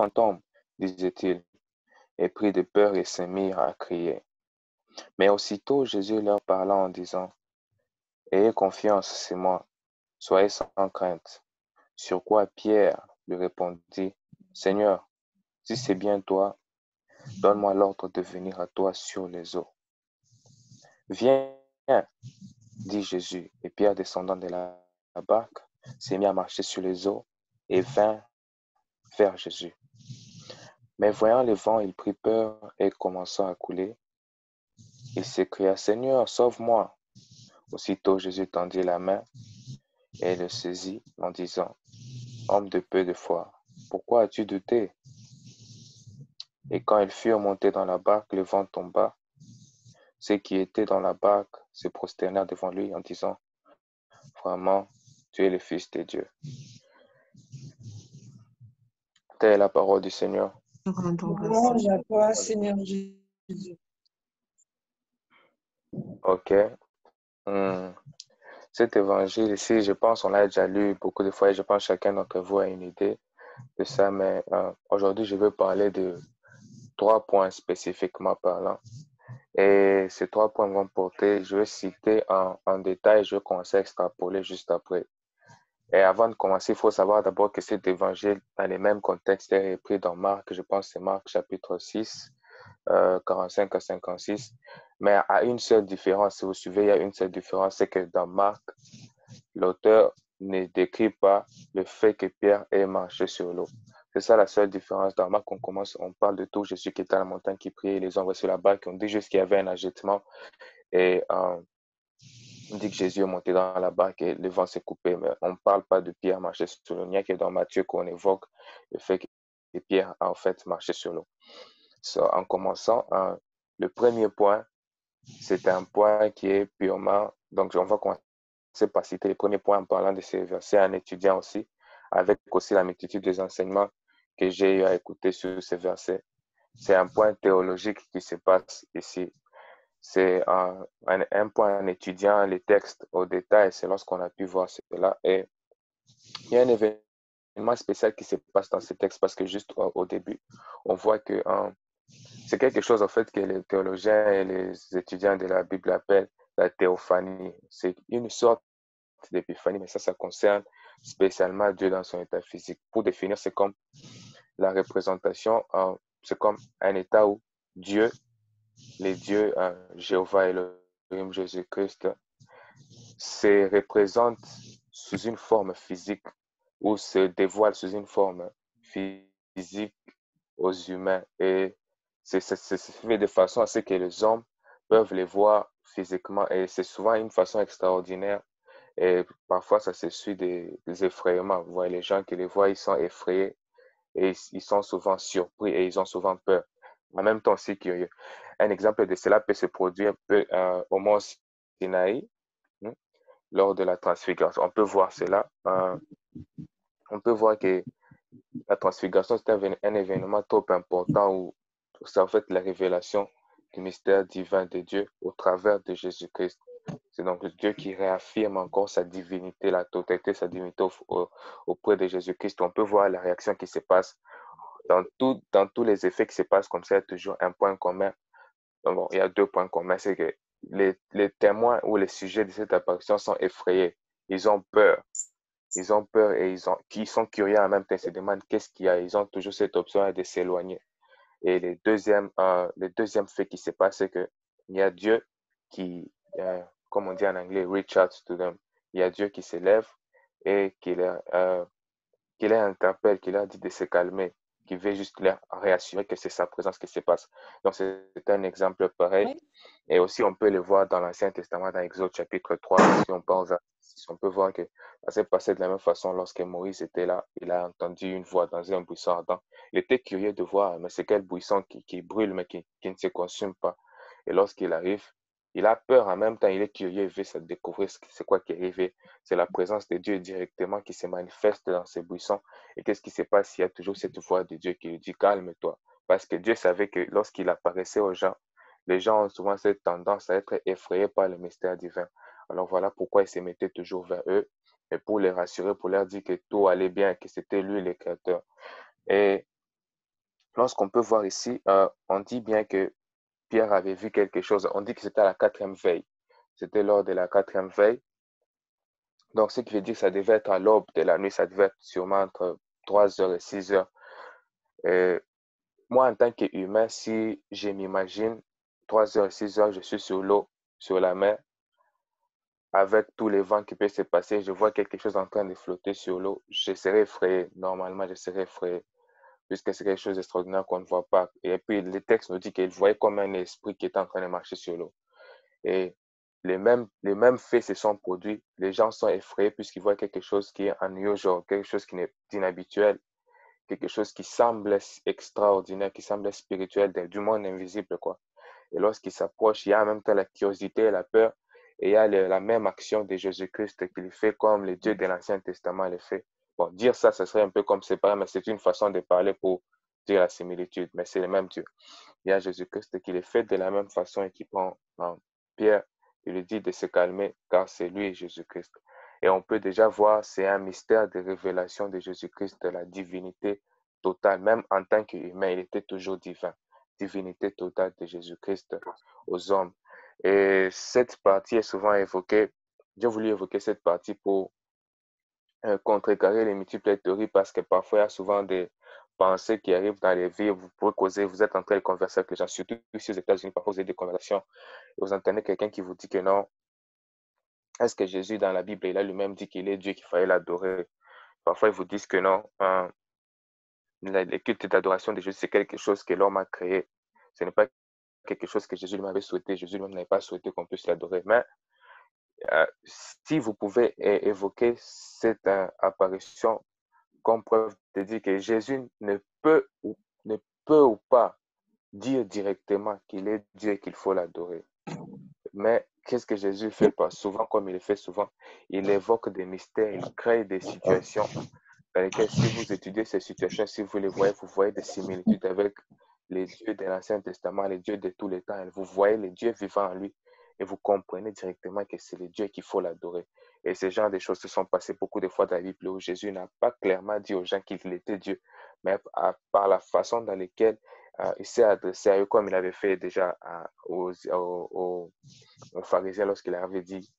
fantôme, disait-il, et prit de peur et se mirent à crier. Mais aussitôt Jésus leur parla en disant, ayez confiance, c'est moi, soyez sans crainte. Sur quoi Pierre lui répondit, Seigneur, si c'est bien toi, donne-moi l'ordre de venir à toi sur les eaux. Viens, dit Jésus, et Pierre descendant de la barque, s'est mis à marcher sur les eaux et vint vers Jésus. Mais voyant le vent, il prit peur et commençant à couler. Il s'écria, Seigneur, sauve-moi. Aussitôt Jésus tendit la main et le saisit en disant, Homme de peu de foi, pourquoi as-tu douté? Et quand ils furent montés dans la barque, le vent tomba. Ceux qui étaient dans la barque se prosternèrent devant lui en disant, Vraiment, tu es le Fils de Dieu. Telle est la parole du Seigneur. Louange à toi, Seigneur Jésus. Ok. Cet évangile ici, je pense, on l'a déjà lu beaucoup de fois et je pense que chacun d'entre vous a une idée de ça, mais aujourd'hui, je veux parler de 3 points spécifiquement parlant. Et ces 3 points vont porter, je vais citer en détail, je vais commencer à extrapoler juste après. Et avant de commencer, il faut savoir d'abord que cet évangile, dans les mêmes contextes, est repris dans Marc, je pense que c'est Marc chapitre 6, 45 à 56. Mais à une seule différence, si vous suivez, il y a une seule différence, c'est que dans Marc, l'auteur ne décrit pas le fait que Pierre ait marché sur l'eau. C'est ça la seule différence. Dans Marc, on parle de tout Jésus qui était à la montagne, qui priait, les hommes sur la barque, on dit juste qu'il y avait un agitement et on dit que Jésus est monté dans la barque et le vent s'est coupé, mais on ne parle pas de Pierre marcher sur l'eau. Il n'y a que dans Matthieu qu'on évoque le fait que Pierre a en fait marché sur l'eau. En commençant, le premier point, c'est un point qui est purement, donc on va commencer par citer les premiers points en parlant de ces versets en étudiant aussi, avec aussi la multitude des enseignements que j'ai eu à écouter sur ces versets. C'est un point théologique qui se passe ici. C'est un point en étudiant les textes au détail, c'est lorsqu'on a pu voir cela. Et il y a un événement spécial qui se passe dans ces textes parce que juste au début, on voit que c'est quelque chose en fait que les théologiens et les étudiants de la Bible appellent la théophanie. C'est une sorte d'épiphanie, mais ça concerne spécialement Dieu dans son état physique. Pour définir, c'est comme la représentation, c'est comme un état où Dieu, les dieux, Jéhovah et Elohim, Jésus-Christ, se représentent sous une forme physique ou se dévoilent sous une forme physique aux humains. Et c'est fait de façon à ce que les hommes peuvent les voir physiquement. Et c'est souvent une façon extraordinaire. Et parfois, ça se suit des effrayements. Vous voyez, les gens qui les voient, ils sont effrayés et ils sont souvent surpris et ils ont souvent peur. En même temps, c'est curieux. Un exemple de cela peut se produire au mont Sinaï, lors de la transfiguration. On peut voir cela. On peut voir que la transfiguration, c'est un événement trop important où c'est en fait la révélation du mystère divin de Dieu au travers de Jésus-Christ. C'est donc Dieu qui réaffirme encore sa divinité, la totalité de sa divinité auprès de Jésus-Christ. On peut voir la réaction qui se passe dans tous les effets qui se passent comme ça. Il y a toujours un point commun. Bon, il y a 2 points communs. C'est que les témoins ou les sujets de cette apparition sont effrayés. Ils ont peur. Ils ont peur et qui sont curieux en même temps. Ils se demandent qu'est-ce qu'il y a. Ils ont toujours cette option de s'éloigner. Et le deuxième fait qui se passe, c'est qu'il y a Dieu qui, comme on dit en anglais, reach out to them. Il y a Dieu qui s'élève et qui les interpelle, qui leur dit de se calmer, qui veut juste les réassurer que c'est sa présence qui se passe. Donc, c'est un exemple pareil. Oui. Et aussi, on peut le voir dans l'Ancien Testament, dans Exode chapitre 3, si on pense on peut voir que ça s'est passé de la même façon lorsque Moïse était là. Il a entendu une voix dans un buisson ardent. Il était curieux de voir, mais c'est quel buisson qui brûle, mais qui ne se consume pas. Et lorsqu'il arrive, il a peur en même temps, il est curieux, il veut découvrir c'est quoi qui est arrivé. C'est la présence de Dieu directement qui se manifeste dans ces buissons. Et qu'est-ce qui se passe? Il y a toujours cette voix de Dieu qui lui dit calme-toi. Parce que Dieu savait que lorsqu'il apparaissait aux gens, les gens ont souvent cette tendance à être effrayés par le mystère divin. Alors voilà pourquoi il se mettait toujours vers eux, et pour les rassurer, pour leur dire que tout allait bien, que c'était lui le créateur. Et lorsqu'on peut voir ici, on dit bien que Pierre avait vu quelque chose. On dit que c'était à la quatrième veille. C'était lors de la quatrième veille. Donc, ce qui veut dire que ça devait être à l'aube de la nuit. Ça devait être sûrement entre 3 heures et 6 heures. Et moi, en tant qu'humain, si je m'imagine 3 heures et 6 heures, je suis sur l'eau, sur la mer, avec tous les vents qui peuvent se passer, je vois quelque chose en train de flotter sur l'eau. Je serais effrayé. Normalement, je serais effrayé, puisque c'est quelque chose d'extraordinaire qu'on ne voit pas. Et puis, le texte nous dit qu'il voyait comme un esprit qui était en train de marcher sur l'eau. Et les mêmes faits se sont produits. Les gens sont effrayés puisqu'ils voient quelque chose qui est unusual, quelque chose qui est inhabituel, quelque chose qui semble extraordinaire, qui semble spirituel, du monde invisible, quoi. Et lorsqu'ils s'approchent, il y a en même temps la curiosité et la peur. Et il y a la même action de Jésus-Christ qu'il fait comme les dieux de l'Ancien Testament le fait. Bon, dire ça, ce serait un peu comme séparer, mais c'est une façon de parler pour dire la similitude. Mais c'est le même Dieu. Il y a Jésus-Christ qui le fait de la même façon et qui prend Pierre. Il lui dit de se calmer car c'est lui Jésus-Christ. Et on peut déjà voir, c'est un mystère de révélation de Jésus-Christ, de la divinité totale. Même en tant qu'humain, il était toujours divin. Divinité totale de Jésus-Christ aux hommes. Et cette partie est souvent évoquée. J'ai voulu évoquer cette partie pour contrecarrer les multiples théories parce que parfois il y a souvent des pensées qui arrivent dans les vies. Vous pouvez causer, vous êtes en train de converser avec les gens, surtout ici aux États-Unis, parfois vous avez des conversations et vous entendez quelqu'un qui vous dit que non, est-ce que Jésus dans la Bible, il a lui-même dit qu'il est Dieu, qu'il fallait l'adorer. Parfois ils vous disent que non, le culte d'adoration de Jésus, c'est quelque chose que l'homme a créé. Ce n'est pas quelque chose que Jésus lui avait souhaité. Jésus lui-même n'avait pas souhaité qu'on puisse l'adorer. Mais si vous pouvez évoquer cette apparition comme preuve de dire que Jésus ne peut ou pas dire directement qu'il est Dieu et qu'il faut l'adorer. Mais qu'est-ce que Jésus fait pas souvent, comme il le fait souvent? Il évoque des mystères, il crée des situations dans lesquelles, si vous étudiez ces situations, si vous les voyez, vous voyez des similitudes avec les dieux de l'Ancien Testament, les dieux de tous les temps. Vous voyez les dieux vivants en lui et vous comprenez directement que c'est le Dieu qu'il faut l'adorer. Et ce genre de choses se sont passées beaucoup de fois dans la Bible où Jésus n'a pas clairement dit aux gens qu'il était Dieu, mais par la façon dans laquelle il s'est adressé à eux, comme il avait fait déjà aux pharisiens lorsqu'il avait dit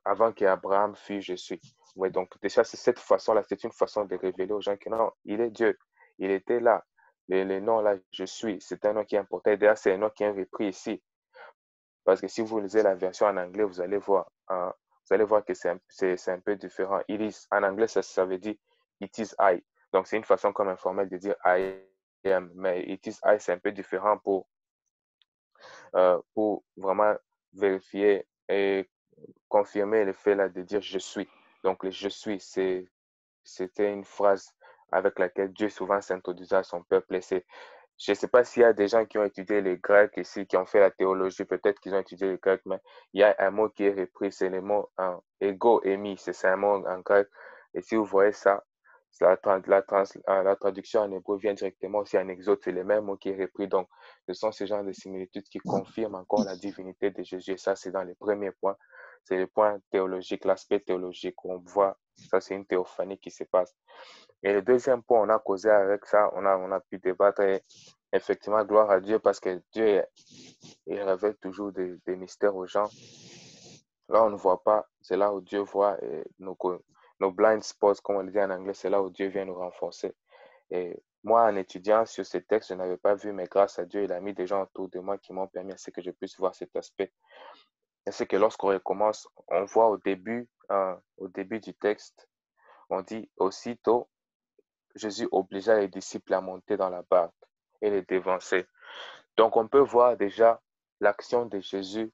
avant qu'Abraham fût, je suis. Ouais, donc déjà, c'est cette façon-là, c'est une façon de révéler aux gens que non, il est Dieu, il était là. Les noms là, je suis, c'est un nom qui est important. D'ailleurs, c'est un nom qui est repris ici. Parce que si vous lisez la version en anglais, vous allez voir que c'est un peu différent. It is, en anglais, ça veut dire it is I. Donc, c'est une façon comme informelle de dire I am. Mais it is I, c'est un peu différent pour vraiment vérifier et confirmer le fait là de dire je suis. Donc, le je suis, c'était une phrase avec laquelle Dieu souvent s'introduisait à son peuple. Et je ne sais pas s'il y a des gens qui ont étudié les Grecs ici, qui ont fait la théologie, peut-être qu'ils ont étudié les Grecs, mais il y a un mot qui est repris, c'est le mot ego, émis, c'est un mot en grec. Et si vous voyez ça, la traduction en hébreu vient directement aussi en exode, c'est le même mot qui est repris. Donc, ce sont ces genres de similitudes qui confirment encore la divinité de Jésus. Et ça, c'est dans les premiers points. C'est le point théologique, l'aspect théologique où on voit, ça c'est une théophanie qui se passe. Et le deuxième point, on a causé avec ça, on a pu débattre et effectivement, gloire à Dieu parce que Dieu, il révèle toujours des mystères aux gens. Là, on ne voit pas, c'est là où Dieu voit et nos blind spots, comme on le dit en anglais, c'est là où Dieu vient nous renforcer. Et moi, en étudiant sur ces textes, je n'avais pas vu, mais grâce à Dieu, il a mis des gens autour de moi qui m'ont permis à ce que je puisse voir cet aspect. Et c'est que lorsqu'on recommence, on voit au début du texte, on dit aussitôt, Jésus obligea les disciples à monter dans la barque et les dévancer. Donc, on peut voir déjà l'action de Jésus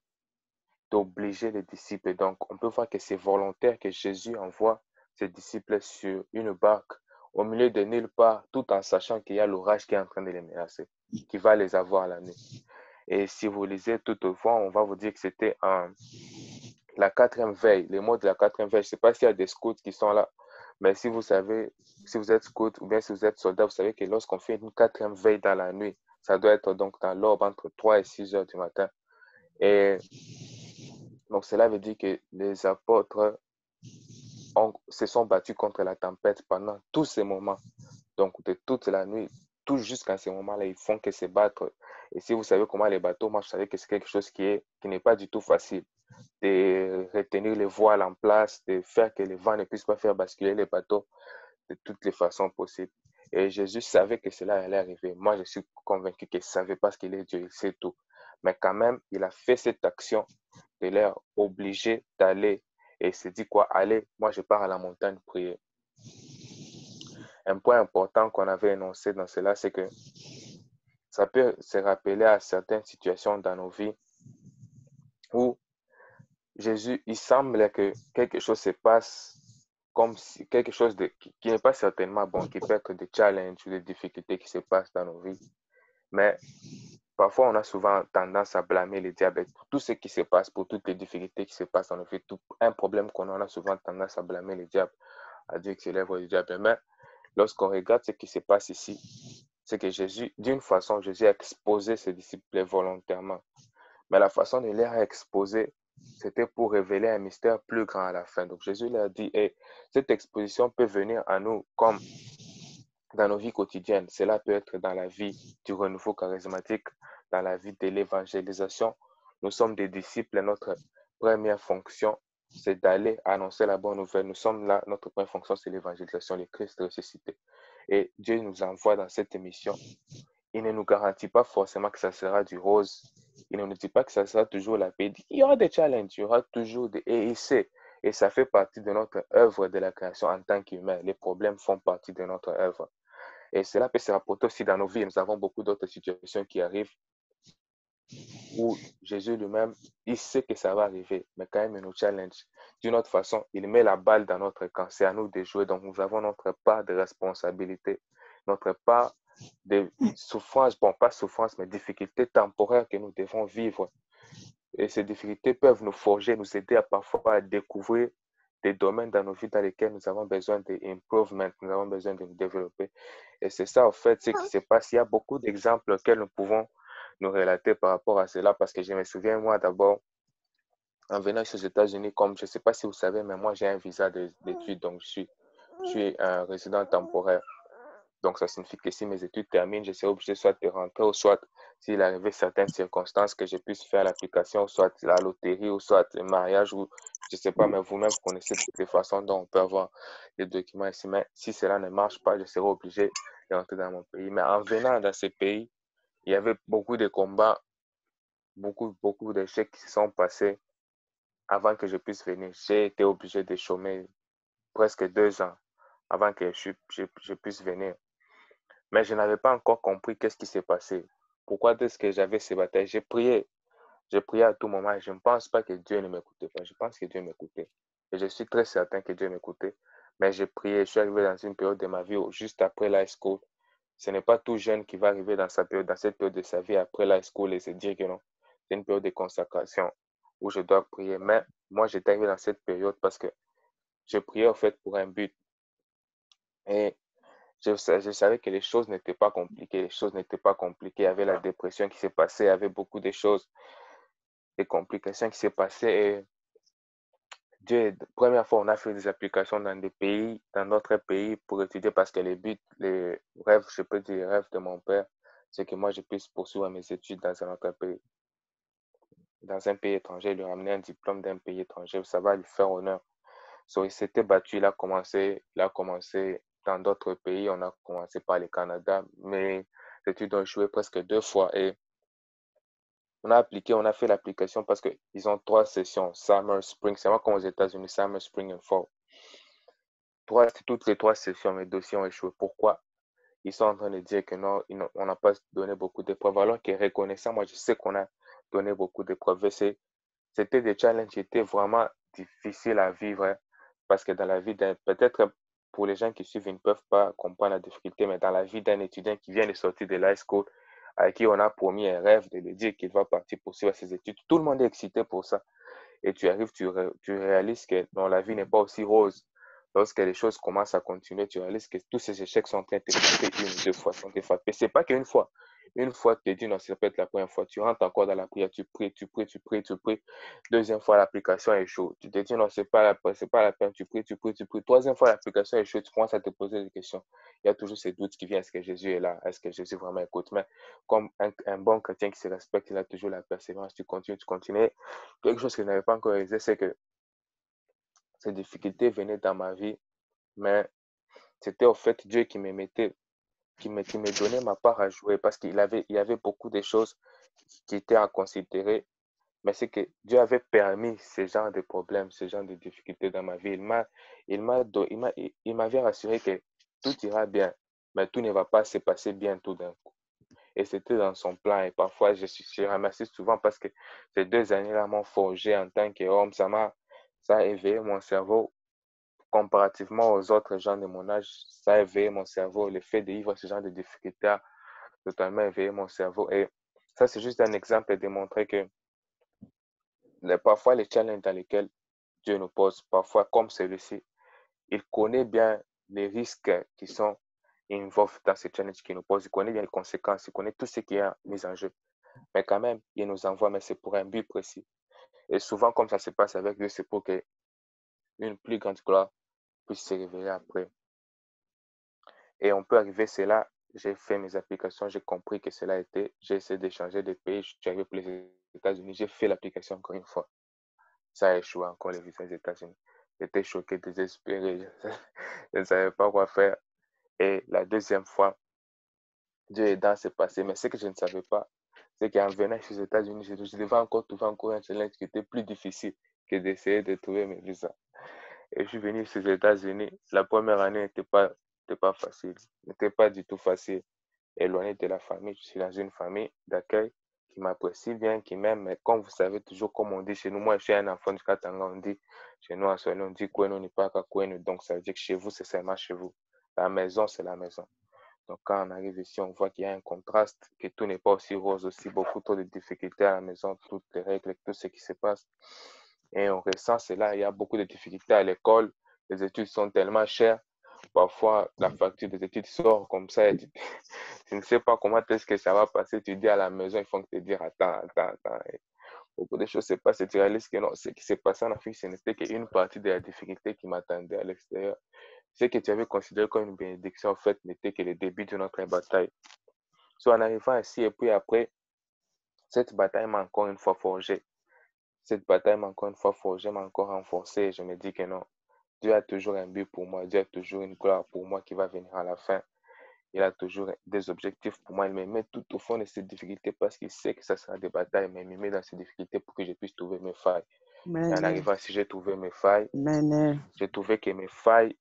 d'obliger les disciples. Donc, on peut voir que c'est volontaire que Jésus envoie ses disciples sur une barque au milieu de nulle part, tout en sachant qu'il y a l'orage qui est en train de les menacer, qui va les avoir la nuit. Et si vous lisez toutefois, on va vous dire que c'était la quatrième veille, les mots de la quatrième veille. Je ne sais pas s'il y a des scouts qui sont là, mais si vous savez, si vous êtes scout ou bien si vous êtes soldat, vous savez que lorsqu'on fait une quatrième veille dans la nuit, ça doit être donc dans l'aube entre 3 et 6 heures du matin. Et donc cela veut dire que les apôtres se sont battus contre la tempête pendant tous ces moments. Donc de toute la nuit, touchent jusqu'à ce moment-là, ils font que se battre. Et si vous savez comment les bateaux marchent, vous savez que c'est quelque chose qui n'est pas du tout facile. De retenir les voiles en place, de faire que les vents ne puissent pas faire basculer les bateaux de toutes les façons possibles. Et Jésus savait que cela allait arriver. Moi, je suis convaincu qu'il savait parce qu'il est Dieu, il sait tout. Mais quand même, il a fait cette action de leur obliger d'aller. Et il s'est dit quoi? Allez, moi je pars à la montagne prier. Un point important qu'on avait énoncé dans cela, c'est que ça peut se rappeler à certaines situations dans nos vies où Jésus, il semble que quelque chose se passe comme si quelque chose qui n'est pas certainement bon, qui peut être des challenges ou des difficultés qui se passent dans nos vies. Mais parfois, on a souvent tendance à blâmer le diable pour tout ce qui se passe, pour toutes les difficultés qui se passent dans nos vies, tout un problème qu'on a, on a souvent tendance à blâmer le diable, à dire que c'est l'œuvre du diable. Mais lorsqu'on regarde ce qui se passe ici, c'est que Jésus, d'une façon, Jésus a exposé ses disciples volontairement. Mais la façon de les exposer, c'était pour révéler un mystère plus grand à la fin. Donc Jésus leur a dit, hey, cette exposition peut venir à nous comme dans nos vies quotidiennes. Cela peut être dans la vie du renouveau charismatique, dans la vie de l'évangélisation. Nous sommes des disciples et notre première fonction, c'est d'aller annoncer la bonne nouvelle. Nous sommes là, notre première fonction, c'est l'évangélisation, le Christ ressuscité. Et Dieu nous envoie dans cette mission. Il ne nous garantit pas forcément que ça sera du rose. Il ne nous dit pas que ça sera toujours la paix. Il y aura des challenges, il y aura toujours des... Et il sait. Et ça fait partie de notre œuvre de la création en tant qu'humain. Les problèmes font partie de notre œuvre. Et cela peut se rapporter aussi dans nos vies. Nous avons beaucoup d'autres situations qui arrivent où Jésus lui-même, il sait que ça va arriver, mais quand même, il nous challenge. D'une autre façon, il met la balle dans notre camp. C'est à nous de jouer. Donc, nous avons notre part de responsabilité, notre part de souffrance, bon, pas souffrance, mais difficultés temporaires que nous devons vivre. Et ces difficultés peuvent nous forger, nous aider à parfois à découvrir des domaines dans nos vies dans lesquels nous avons besoin d'improvement, nous avons besoin de nous développer. Et c'est ça, en fait, ce qui se passe. Il y a beaucoup d'exemples auxquels nous pouvons nous relater par rapport à cela, parce que je me souviens, moi, d'abord, en venant aux États-Unis, comme je ne sais pas si vous savez, mais moi, j'ai un visa d'études, donc je suis un résident temporaire. Donc, ça signifie que si mes études terminent, je serai obligé soit de rentrer, ou soit, s'il arrivait certaines circonstances, que je puisse faire l'application, soit la loterie, ou soit le mariage, ou je ne sais pas, mais vous-même connaissez toutes les façons dont on peut avoir les documents ici. Mais si cela ne marche pas, je serai obligé de rentrer dans mon pays. Mais en venant dans ces pays, il y avait beaucoup de combats, beaucoup d'échecs qui se sont passés avant que je puisse venir. J'ai été obligé de chômer presque 2 ans avant que je puisse venir. Mais je n'avais pas encore compris qu'est-ce qui s'est passé. Pourquoi est-ce que j'avais ces batailles? J'ai prié à tout moment et je ne pense pas que Dieu ne m'écoutait pas. Je pense que Dieu m'écoutait. Et je suis très certain que Dieu m'écoutait. Mais j'ai prié, je suis arrivé dans une période de ma vie où, juste après l'high school. Ce n'est pas tout jeune qui va arriver dans cette période de sa vie après l'high school et se dire que non. C'est une période de consacration où je dois prier. Mais moi, j'étais arrivé dans cette période parce que je priais en fait pour un but. Et je savais que les choses n'étaient pas compliquées. Les choses n'étaient pas compliquées. Il y avait la dépression qui s'est passée. Il y avait beaucoup de choses, des complications qui s'est passées. Et Dieu, première fois, on a fait des applications dans des pays, dans notre pays pour étudier parce que les buts, les rêves, je peux dire les rêves de mon père, c'est que moi, je puisse poursuivre mes études dans un autre pays, dans un pays étranger, lui ramener un diplôme d'un pays étranger. Ça va lui faire honneur. So, il s'était battu, il a commencé dans d'autres pays. On a commencé par le Canada, mais les études ont échoué presque 2 fois. Et on a fait l'application parce qu'ils ont 3 sessions, Summer, Spring, c'est vraiment comme aux États-Unis, Summer, Spring et Fall. Toutes les 3 sessions, mes dossiers ont échoué. Pourquoi? Ils sont en train de dire que non, on n'a pas donné beaucoup d'épreuves. Alors que reconnaissant, moi, je sais qu'on a donné beaucoup d'épreuves. C'était des challenges qui étaient vraiment difficiles à vivre, hein, parce que dans la vie peut-être pour les gens qui suivent, ils ne peuvent pas comprendre la difficulté, mais dans la vie d'un étudiant qui vient de sortir de l'high school, à qui on a promis un rêve de lui dire qu'il va partir poursuivre ses études, tout le monde est excité pour ça. Et tu arrives, tu réalises que non, la vie n'est pas aussi rose. lorsque les choses commencent à continuer, tu réalises que tous ces échecs sont en train de te frapper une ou deux fois, sont te frapper. C'est pas qu'une fois. Une fois, tu te dis, non, ça peut être la première fois. Tu rentres encore dans la prière, tu pries, tu pries, tu pries, tu pries. Deuxième fois, l'application est chaude. Tu te dis, non, c'est pas la peine. Tu pries, tu pries, tu pries. Troisième fois, l'application est chaude. Tu commences à te poser des questions. Il y a toujours ces doutes qui viennent. Est-ce que Jésus est là? Est-ce que Jésus vraiment écoute? Mais comme un bon chrétien qui se respecte, il a toujours la persévérance. Tu continues, tu continues. Quelque chose que je n'avais pas encore réalisé, c'est que ces difficultés venaient dans ma vie, mais c'était au fait Dieu qui me mettait, qui me donnait ma part à jouer parce il y avait beaucoup de choses qui étaient à considérer, mais c'est que Dieu avait permis ce genre de problèmes, ce genre de difficultés dans ma vie. Il m'avait rassuré que tout ira bien, mais tout ne va pas se passer bien tout d'un coup. Et c'était dans son plan. Et parfois, je remercie souvent parce que ces 2 années-là m'ont forgé en tant qu'homme. Ça a éveillé mon cerveau comparativement aux autres gens de mon âge. Ça a éveillé mon cerveau. Le fait de vivre ce genre de difficultés a totalement éveillé mon cerveau. Et ça, c'est juste un exemple de montrer que parfois les challenges dans lesquels Dieu nous pose, parfois comme celui-ci, il connaît bien les risques qui sont involved dans ces challenges qu'il nous pose. Il connaît bien les conséquences. Il connaît tout ce qui est mis en jeu. Mais quand même, il nous envoie, mais c'est pour un but précis. Et souvent, comme ça se passe avec Dieu, c'est pour qu'une plus grande gloire puisse se révéler après. Et on peut arriver, c'est là, j'ai fait mes applications, j'ai compris que cela était, j'ai essayé d'échanger de pays, je suis arrivé pour les États-Unis, j'ai fait l'application encore une fois. Ça a échoué encore les visas des États-Unis. J'étais choqué, désespéré, je ne savais pas quoi faire. Et la deuxième fois, Dieu aidant, c'est passé. Mais ce que je ne savais pas, c'est qu'en venant aux États-Unis, je devais encore trouver encore un challenge qui était plus difficile que d'essayer de trouver mes visas. Et je suis venu aux États-Unis. La première année n'était pas facile, n'était pas du tout facile. Éloigné de la famille, je suis dans une famille d'accueil qui m'apprécie bien, qui m'aime. Mais comme vous savez, toujours comme on dit chez nous, moi je suis un enfant du Katanga, on dit chez nous en Swahili, on dit Kwenu ni pas Kwenu. Donc ça veut dire que chez vous, c'est seulement chez vous. La maison, c'est la maison. Donc, quand on arrive ici, on voit qu'il y a un contraste, que tout n'est pas aussi rose, aussi beaucoup trop de difficultés à la maison, toutes les règles, tout ce qui se passe. Et on ressent cela, il y a beaucoup de difficultés à l'école, les études sont tellement chères. Parfois, la facture des études sort comme ça et tu ne sais pas comment est-ce que ça va passer. Tu dis à la maison, ils font que te dire attends. Et beaucoup de choses se passent et tu réalises que non, ce qui s'est passé en Afrique, ce n'était qu'une partie de la difficulté qui m'attendait à l'extérieur. Ce que tu avais considéré comme une bénédiction, en fait, n'était que le début de notre bataille. So, en arrivant ici, et puis après, cette bataille m'a encore une fois forgé. Cette bataille m'a encore une fois forgé, m'a encore renforcé. Et je me dis que non, Dieu a toujours un but pour moi. Dieu a toujours une gloire pour moi qui va venir à la fin. Il a toujours des objectifs pour moi. Il me met tout au fond de ces difficultés parce qu'il sait que ça sera des batailles, mais il me met dans ces difficultés pour que je puisse trouver mes failles. Et en Amen. arrivant ici, j'ai trouvé mes failles. Amen. J'ai trouvé que mes failles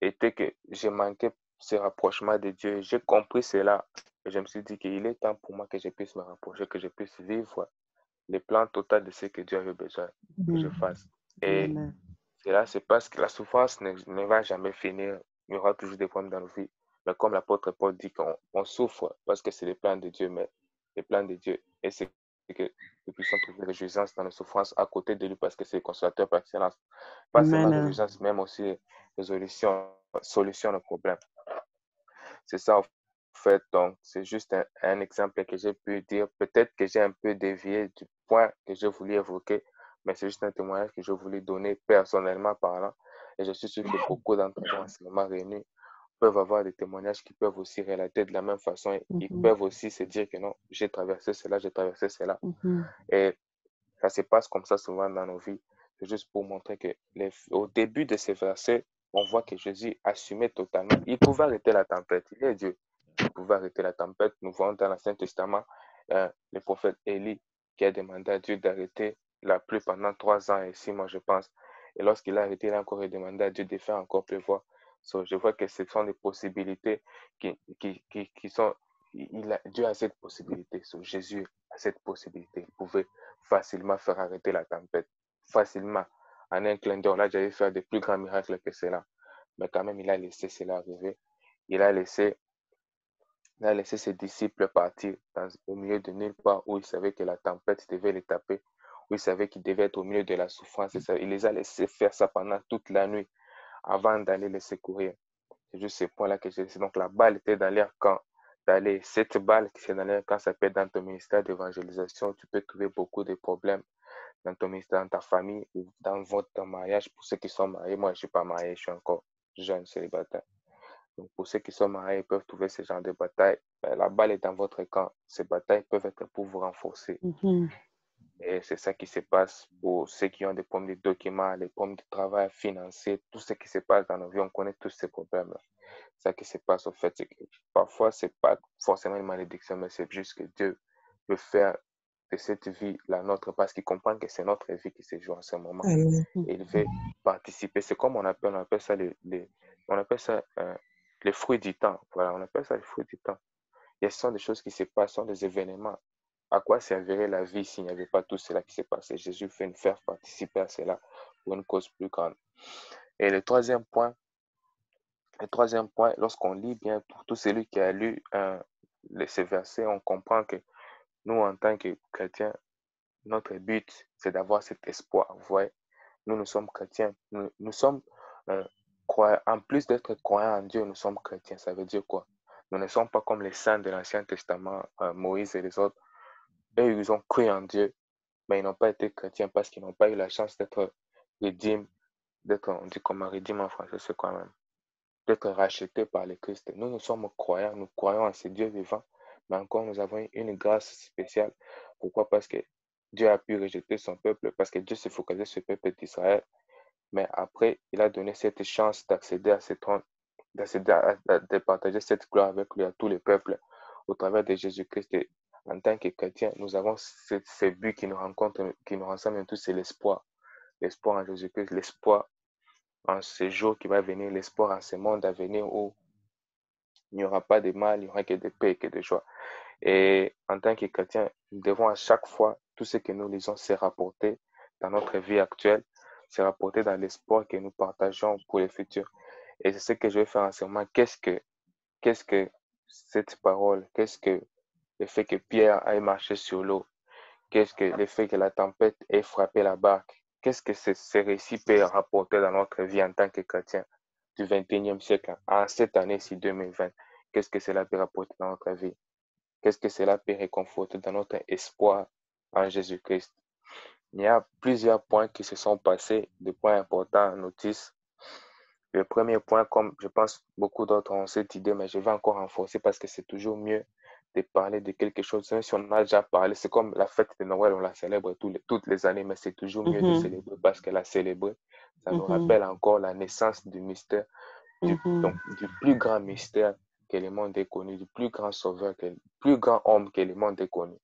était que je manquais ce rapprochement de Dieu. J'ai compris cela. Et je me suis dit qu'il est temps pour moi que je puisse me rapprocher, que je puisse vivre le plan total de ce que Dieu avait besoin que je fasse. Et Amen. cela, c'est parce que la souffrance ne va jamais finir. Il y aura toujours des problèmes dans nos vies. Mais comme l'apôtre Paul dit qu'on souffre parce que c'est le plan de Dieu, mais le plan de Dieu, et c'est que nous puissions trouver réjouissance dans nos souffrances à côté de lui parce que c'est le consolateur par excellence. Pas seulement Amen. réjouissance, même aussi résolution, solution de problème. C'est ça, en fait. Donc, c'est juste un exemple que j'ai pu dire. Peut-être que j'ai un peu dévié du point que je voulais évoquer, mais c'est juste un témoignage que je voulais donner personnellement parlant. Et je suis sûr que beaucoup d'entre vous, en ce moment réunis, peuvent avoir des témoignages qui peuvent aussi relater de la même façon. Ils peuvent aussi se dire que non, j'ai traversé cela, j'ai traversé cela. Et ça se passe comme ça souvent dans nos vies. C'est juste pour montrer que au début de ces versets, on voit que Jésus assumait totalement. Il pouvait arrêter la tempête. Il est Dieu. Il pouvait arrêter la tempête. Nous voyons dans l'Ancien Testament le prophète Élie qui a demandé à Dieu d'arrêter la pluie pendant 3 ans et 6 mois, je pense. Et lorsqu'il a arrêté, il a encore demandé à Dieu de faire encore pleuvoir. So, je vois que ce sont des possibilités qui sont. Dieu a cette possibilité. So, Jésus a cette possibilité. Il pouvait facilement faire arrêter la tempête. Facilement. En un clin d'œil, là, j'allais faire de plus grands miracles que cela. Mais quand même, il a laissé cela arriver. Il a laissé, il a laissé ses disciples partir au milieu de nulle part où il savait que la tempête devait les taper, où il savait qu'il devait être au milieu de la souffrance. Il les a laissés faire ça pendant toute la nuit avant d'aller les secourir. C'est juste ce point-là que j'ai laissé. Donc, la balle était dans l'air quand d'aller. Cette balle qui est dans l'air quand ça peut être dans ton ministère d'évangélisation, tu peux trouver beaucoup de problèmes dans ton ministère, dans ta famille ou dans votre mariage. Pour ceux qui sont mariés, moi, je ne suis pas marié, je suis encore jeune, célibataire. Donc, pour ceux qui sont mariés, ils peuvent trouver ce genre de bataille. La balle est dans votre camp. Ces batailles peuvent être pour vous renforcer. Et c'est ça qui se passe pour ceux qui ont des problèmes de documents, des problèmes de travail financier, tout ce qui se passe dans nos vies. On connaît tous ces problèmes-là. C'est ça qui se passe au fait. C'est que parfois, ce n'est pas forcément une malédiction, mais c'est juste que Dieu veut faire de cette vie la nôtre parce qu'il comprend que c'est notre vie qui se joue en ce moment. Amen. Et il veut participer. C'est comme on appelle ça on appelle ça les fruits du temps. Voilà, on appelle ça les fruits du temps. Et ce sont des choses qui se passent, ce sont des événements. À quoi servirait la vie s'il n'y avait pas tout cela qui s'est passé? Jésus fait nous faire participer à cela pour une cause plus grande. Et le troisième point, lorsqu'on lit bien, pour tout celui qui a lu ces versets, on comprend que nous, en tant que chrétiens, notre but, c'est d'avoir cet espoir. Vous voyez, nous sommes chrétiens. Nous sommes, en plus d'être croyants en Dieu, nous sommes chrétiens. Ça veut dire quoi? Nous ne sommes pas comme les saints de l'Ancien Testament, Moïse et les autres. Eux, ils ont cru en Dieu, mais ils n'ont pas été chrétiens parce qu'ils n'ont pas eu la chance d'être rédime, on dit comment rédime en français, c'est quoi même? D'être rachetés par le Christ. Nous sommes croyants, nous croyons en ce Dieu vivant, mais encore nous avons une grâce spéciale. Pourquoi? Parce que Dieu a pu rejeter son peuple, parce que Dieu s'est focalisé sur le peuple d'Israël, mais après, il a donné cette chance d'accéder à ce trône, de partager cette gloire avec lui à tous les peuples au travers de Jésus-Christ. Et en tant que chrétiens, nous avons ce but qui nous rencontre, qui nous rassemble tous, c'est l'espoir. L'espoir en Jésus-Christ, l'espoir en ce jour qui va venir, l'espoir en ce monde à venir où il n'y aura pas de mal, il n'y aura que de paix et que de joie. Et en tant que chrétien, nous devons à chaque fois, tout ce que nous lisons, se rapporter dans notre vie actuelle, se rapporter dans l'espoir que nous partageons pour le futur. Et c'est ce que je vais faire en ce moment. Qu'est-ce que cette parole, qu'est-ce que le fait que Pierre aille marcher sur l'eau, qu'est-ce que le fait que la tempête ait frappé la barque, qu'est-ce que ce récit peut rapporter dans notre vie en tant que chrétien du 21e siècle, en cette année-ci 2020, qu'est-ce que cela peut rapporter dans notre vie? Qu'est-ce que cela peut réconforter dans notre espoir en Jésus-Christ? Il y a plusieurs points qui se sont passés, des points importants en notice. Le premier point, comme je pense beaucoup d'autres ont cette idée, mais je vais encore renforcer parce que c'est toujours mieux de parler de quelque chose. Même si on a déjà parlé, c'est comme la fête de Noël, on la célèbre toutes les années, mais c'est toujours mieux de célébrer parce que la célébrer, ça nous rappelle encore la naissance du mystère, donc, du plus grand mystère que le monde ait connu, du plus grand sauveur, du plus grand homme que le monde ait connu.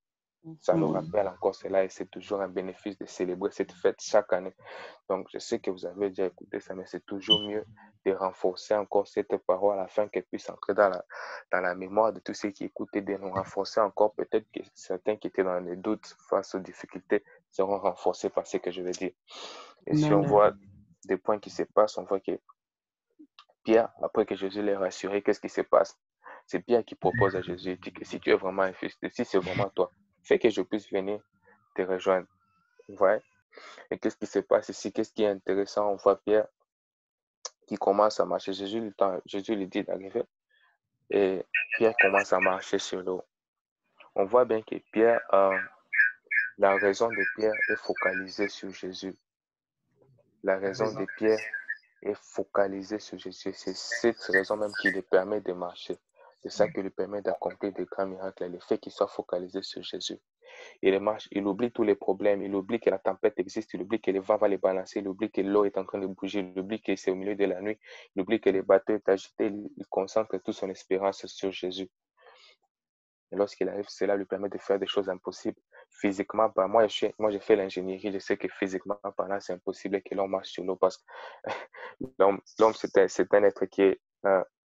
Ça nous rappelle encore cela et c'est toujours un bénéfice de célébrer cette fête chaque année. Donc, je sais que vous avez déjà écouté ça, mais c'est toujours mieux de renforcer encore cette parole afin qu'elle puisse entrer dans la mémoire de tous ceux qui écoutent et de nous renforcer encore. Peut-être que certains qui étaient dans les doutes face aux difficultés seront renforcés par ce que je vais dire. Et si on voit des points qui se passent, on voit que Pierre, après que Jésus l'ait rassuré, qu'est-ce qui se passe? C'est Pierre qui propose à Jésus, il dit que si tu es vraiment un fils, si c'est vraiment toi, fais que je puisse venir te rejoindre. Ouais. Et qu'est-ce qui se passe ici? Qu'est-ce qui est intéressant? On voit Pierre qui commence à marcher. Jésus lui dit d'arriver et Pierre commence à marcher sur l'eau. On voit bien que Pierre, la raison de Pierre est focalisée sur Jésus. La raison de Pierre est focalisée sur Jésus. C'est cette raison même qui lui permet de marcher. C'est ça qui lui permet d'accomplir des grands miracles. Le fait qu'il soit focalisé sur Jésus. Il marche, il oublie tous les problèmes, il oublie que la tempête existe, il oublie que le vent va les balancer, il oublie que l'eau est en train de bouger, il oublie que c'est au milieu de la nuit, il oublie que le bateau est agité, il concentre toute son espérance sur Jésus. Et lorsqu'il arrive, cela lui permet de faire des choses impossibles. Physiquement, moi j'ai fait l'ingénierie, je sais que physiquement parlant, c'est impossible que l'on marche sur l'eau parce que l'homme c'est un être qui est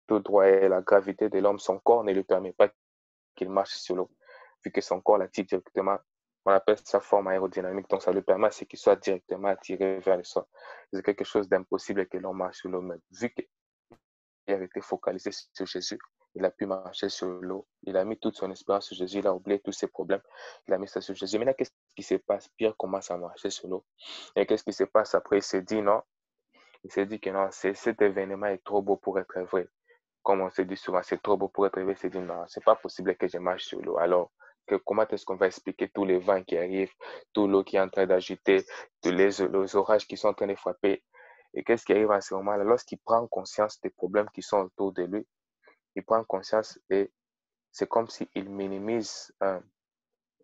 tout droit et la gravité de l'homme, son corps ne lui permet pas qu'il marche sur l'eau, vu que son corps l'attire directement. On appelle ça forme aérodynamique, donc ça lui permet à ce qu'il soit directement attiré vers le sol. C'est quelque chose d'impossible que l'on marche sur l'eau, mais vu qu'il avait été focalisé sur Jésus, il a pu marcher sur l'eau. Il a mis toute son espérance sur Jésus, il a oublié tous ses problèmes, il a mis ça sur Jésus. Maintenant, qu'est-ce qui se passe? Pierre commence à marcher sur l'eau. Et qu'est-ce qui se passe après? Il s'est dit, non, Il s'est dit que non, cet événement est trop beau pour être vrai. Comme on se dit souvent, c'est trop beau pour être vrai. Il s'est dit non, c'est pas possible que je marche sur l'eau. Alors, comment est-ce qu'on va expliquer tous les vents qui arrivent, tout l'eau qui est en train d'agiter, tous les orages qui sont en train de frapper? Et qu'est-ce qui arrive à ce moment-là? Lorsqu'il prend conscience des problèmes qui sont autour de lui, il prend conscience et c'est comme s'il minimise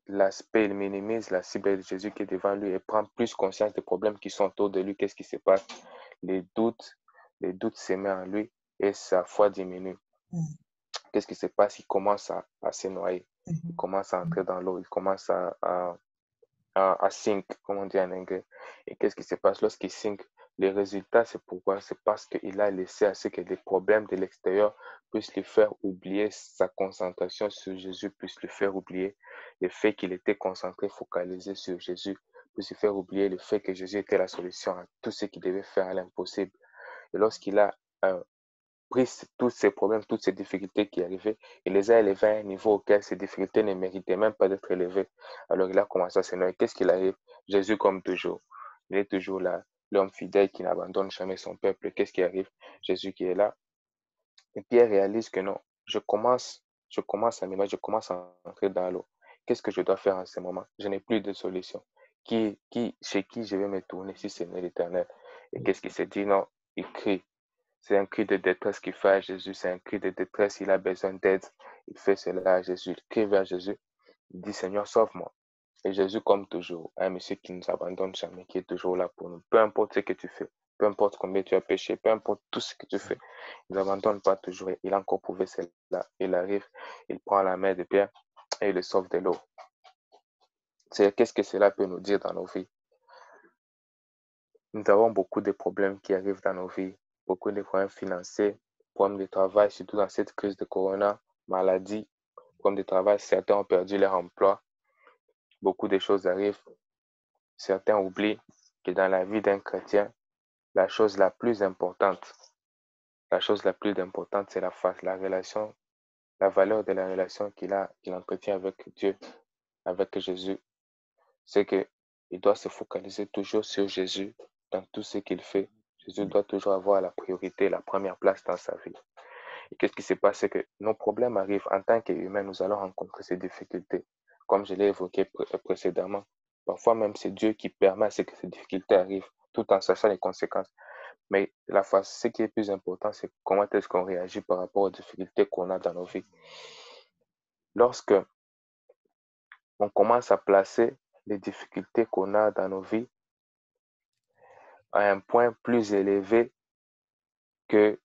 l'aspect, il minimise la cible de Jésus qui est devant lui et prend plus conscience des problèmes qui sont autour de lui. Qu'est-ce qui se passe? Les doutes, les doutes se mettent en lui et sa foi diminue. Qu'est-ce qui se passe? Il commence à se noyer. Il commence à entrer dans l'eau. Il commence à sink, comme on dit en anglais. Et qu'est-ce qui se passe lorsqu'il sink? Le résultat, c'est pourquoi? C'est parce qu'il a laissé à ce que les problèmes de l'extérieur puissent lui faire oublier sa concentration sur Jésus, puissent lui faire oublier le fait qu'il était concentré, focalisé sur Jésus, puisse lui faire oublier le fait que Jésus était la solution à tout ce qu'il devait faire à l'impossible. Et lorsqu'il a pris tous ces problèmes, toutes ces difficultés qui arrivaient, il les a élevés à un niveau auquel ces difficultés ne méritaient même pas d'être élevées. Alors il a commencé à se noyer. Qu'est-ce qu'il arrive? Jésus, comme toujours, il est toujours là, l'homme fidèle qui n'abandonne jamais son peuple. Qu'est-ce qui arrive? Jésus qui est là. Et Pierre réalise que non, je commence à me noyer, je commence à entrer dans l'eau. Qu'est-ce que je dois faire en ce moment? Je n'ai plus de solution. Chez qui je vais me tourner si ce n'est l'Éternel? Et qu'est-ce qu'il s'est dit? Non, il crie. C'est un cri de détresse qu'il fait à Jésus. C'est un cri de détresse. Il a besoin d'aide. Il fait cela à Jésus. Il crie vers Jésus. Il dit, Seigneur, sauve-moi. Et Jésus, comme toujours, un monsieur qui ne nous abandonne jamais, qui est toujours là pour nous. Peu importe ce que tu fais, peu importe combien tu as péché, peu importe tout ce que tu fais, il ne nous abandonne pas toujours. Il a encore prouvé cela. Il arrive, il prend la main de Pierre et il le sauve de l'eau. Qu'est-ce que cela peut nous dire dans nos vies? Nous avons beaucoup de problèmes qui arrivent dans nos vies, beaucoup de problèmes financiers, problèmes de travail, surtout dans cette crise de corona, maladie, problèmes de travail, certains ont perdu leur emploi, beaucoup de choses arrivent. Certains oublient que dans la vie d'un chrétien, la chose la plus importante, c'est la relation, la valeur de la relation qu'il entretient avec Dieu, avec Jésus. C'est qu'il doit se focaliser toujours sur Jésus dans tout ce qu'il fait. Jésus doit toujours avoir la priorité, la première place dans sa vie. Et qu'est-ce qui se passe? C'est que nos problèmes arrivent en tant qu'humains, nous allons rencontrer ces difficultés. Comme je l'ai évoqué précédemment, parfois même c'est Dieu qui permet à ce que ces difficultés arrivent, tout en sachant les conséquences. Mais ce qui est plus important, c'est comment est-ce qu'on réagit par rapport aux difficultés qu'on a dans nos vies. Lorsque on commence à placer les difficultés qu'on a dans nos vies à un point plus élevé que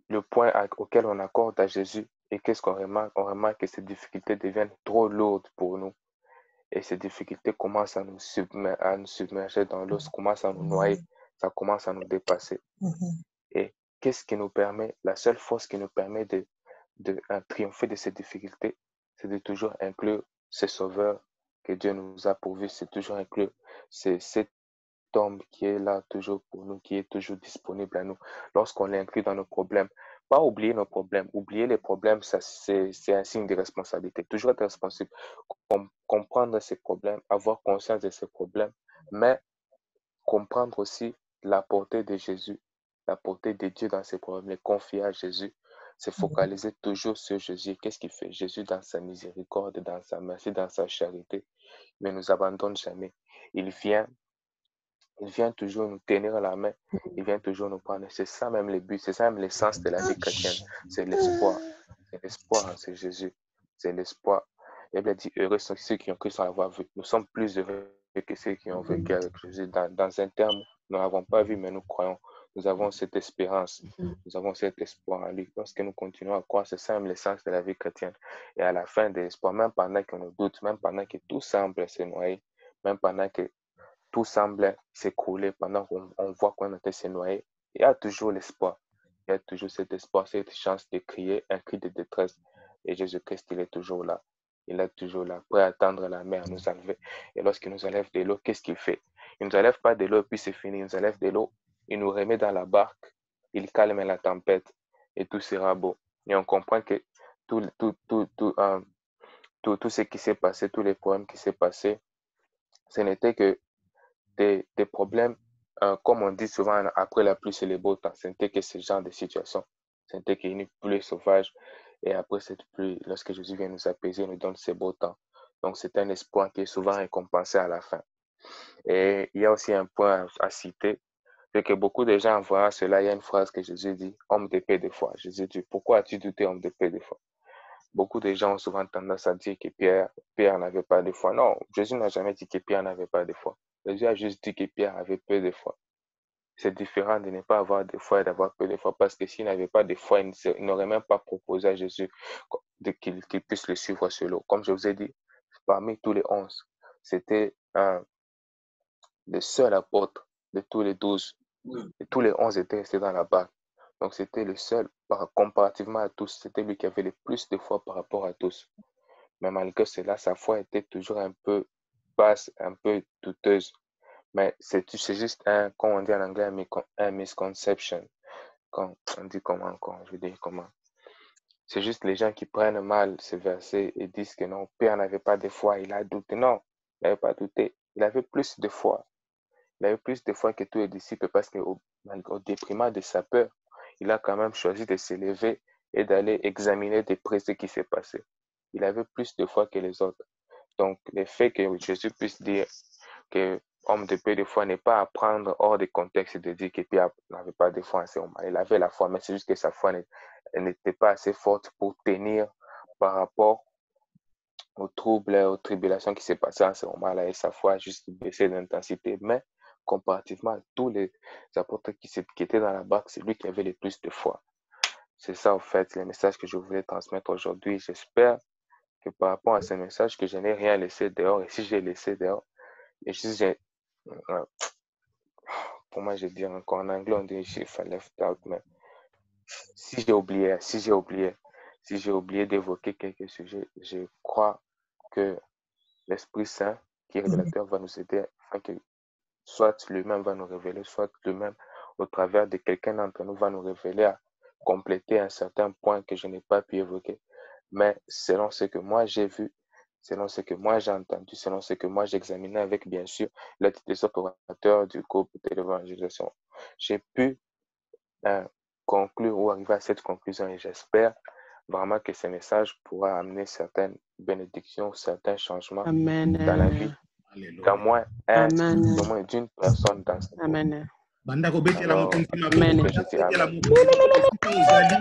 le point auquel on accorde à Jésus. Et qu'est-ce qu'on remarque? On remarque que ces difficultés deviennent trop lourdes pour nous. Et ces difficultés commencent à nous submerger dans l'eau, commencent à nous noyer, ça commence à nous dépasser. Et qu'est-ce qui nous permet, la seule force qui nous permet de triompher de ces difficultés, c'est de toujours inclure ce sauveur que Dieu nous a pourvu, c'est toujours inclure cet homme qui est là toujours pour nous, qui est toujours disponible à nous lorsqu'on l'inclut dans nos problèmes. Pas oublier nos problèmes. Oublier les problèmes, ça, c'est un signe de responsabilité. Toujours être responsable, comprendre ces problèmes, avoir conscience de ces problèmes, mais comprendre aussi la portée de Jésus, la portée de Dieu dans ces problèmes, les confier à Jésus, se focaliser toujours sur Jésus. Qu'est-ce qu'il fait? Jésus, dans sa miséricorde, dans sa merci, dans sa charité, ne nous abandonne jamais. Il vient toujours nous tenir la main, il vient toujours nous prendre. C'est ça même le but, c'est ça même l'essence de la vie chrétienne. C'est l'espoir. C'est l'espoir, c'est Jésus. C'est l'espoir. La Bible dit, heureux sont ceux qui ont cru sans l'avoir vu. Nous sommes plus heureux que ceux qui ont vécu avec Jésus. Dans un terme, nous n'avons pas vu, mais nous croyons. Nous avons cette espérance. Nous avons cet espoir en lui. Lorsque nous continuons à croire, c'est ça même l'essence de la vie chrétienne. Et à la fin de l'espoir, même pendant qu'on nous doute, même pendant que tout semble se noyer, même pendant que tout semble s'écrouler, pendant qu'on voit qu'on était se noyer, il y a toujours l'espoir. Il y a toujours cet espoir, cette chance de crier un cri de détresse. Et Jésus-Christ, il est toujours là. Il est toujours là, prêt à tendre la main à nous enlever. Et lorsqu'il nous enlève de l'eau, qu'est-ce qu'il fait? Il ne nous enlève pas de l'eau et puis c'est fini. Il nous enlève de l'eau, il nous remet dans la barque, il calme la tempête et tout sera beau. Et on comprend que tout ce qui s'est passé, tous les problèmes qui s'est passé, ce n'était que des problèmes comme on dit souvent, après la pluie, c'est le beau temps. Ce n'était que ce genre de situation. Ce n'était qu'une pluie sauvage. Et après cette pluie, lorsque Jésus vient nous apaiser, nous donne ce beau temps. Donc, c'est un espoir qui est souvent récompensé à la fin. Et il y a aussi un point à citer, c'est que beaucoup de gens voient cela. Il y a une phrase que Jésus dit, homme de paix de foi. Jésus dit, pourquoi as-tu douté, homme de paix de foi? Beaucoup de gens ont souvent tendance à dire que Pierre n'avait pas de foi. Non, Jésus n'a jamais dit que Pierre n'avait pas de foi. Jésus a juste dit que Pierre avait peu de foi. C'est différent de ne pas avoir de foi et d'avoir peu de foi, parce que s'il n'avait pas de foi, il n'aurait même pas proposé à Jésus qu'il puisse le suivre sur l'eau. Comme je vous ai dit, parmi tous les 11, c'était le seul apôtre de tous les 12. Et tous les 11 étaient restés dans la barque. Donc c'était le seul, comparativement à tous, c'était lui qui avait le plus de foi par rapport à tous. Mais malgré cela, sa foi était toujours un peu basse, un peu douteuse. Mais c'est juste comme on dit en anglais, un misconception. Quand on dit comment, je veux dire comment. C'est juste les gens qui prennent mal ce verset et disent que non, Pierre n'avait pas de foi, il a douté. Non, il n'avait pas douté. Il avait plus de foi. Il avait plus de foi que tous les disciples parce qu'au déprimant de sa peur, il a quand même choisi de se lever et d'aller examiner de près ce qui s'est passé. Il avait plus de foi que les autres. Donc, le fait que Jésus puisse dire que homme de peu de foi n'est pas à prendre hors de contexte de dire que Pierre n'avait pas de foi en ce moment. Il avait la foi, mais c'est juste que sa foi n'était pas assez forte pour tenir par rapport aux troubles, aux tribulations qui s'est passées en ce moment-là, et sa foi a juste baissé d'intensité. Mais comparativement à tous les apôtres qui étaient dans la barque, c'est lui qui avait le plus de foi. C'est ça, en fait, le message que je voulais transmettre aujourd'hui. J'espère que par rapport à ce message, que je n'ai rien laissé dehors. Et si j'ai laissé dehors, et si j'ai... Comment je dis encore en anglais, on dit if I left out, mais si j'ai oublié d'évoquer quelques sujets, je crois que l'Esprit Saint, qui est révélateur, va nous aider afin que soit lui-même va nous révéler, soit lui-même, au travers de quelqu'un d'entre nous, va nous révéler à compléter un certain point que je n'ai pas pu évoquer. Mais selon ce que moi j'ai vu, selon ce que moi j'ai entendu, selon ce que moi j'ai examiné avec, bien sûr, l'aide des opérateurs du groupe de l'évangélisation, j'ai pu conclure ou arriver à cette conclusion et j'espère vraiment que ce message pourra amener certaines bénédictions, certains changements Amen. dans la vie d'au moins d'une personne dans cette Amen. Bandako betela Alors, mokonzi je maboko dis betela amen. mokonzi esika ozali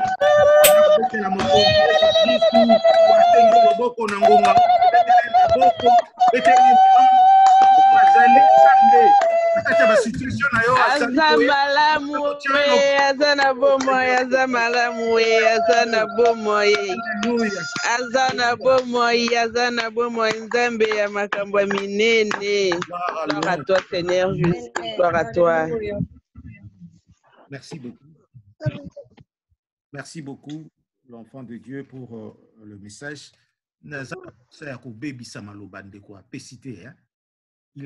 betela mokonzi Yesu Kristu wasengo loboko na ngonga betela maboko betela azali Nzambe nakati ya basituation na yo Azamalamu azana bomoye azamalamu azana bomoye azana bomoye Nzambe ya makambo ya minene. Gloire à toi Seigneur Jésus, gloire à toi. Merci beaucoup. Merci beaucoup l'enfant de Dieu pour le message. Il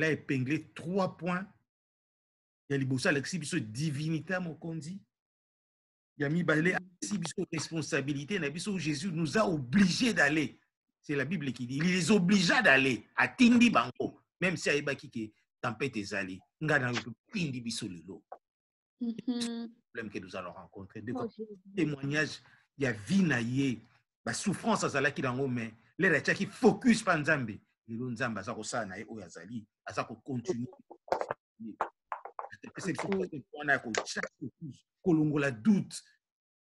a épinglé 3 points. Il y a libosa l'exhibition divinité à Mokondi. Il y a mis l'exhibition responsabilité. Jésus nous a obligés d'aller. C'est la Bible qui dit. Il les obligea d'aller à Tindi Bango. Même si il y a qui tempête est allée. Il y a Tindi Bisolilo. Problème que nous allons rencontrer. Témoignage, il y a vie naïe. La souffrance à Zala qui dans mais les qui focus pas Nzambe. Les Nzamba ça ça naïe au Yazali. Ça continue. Kolongola doute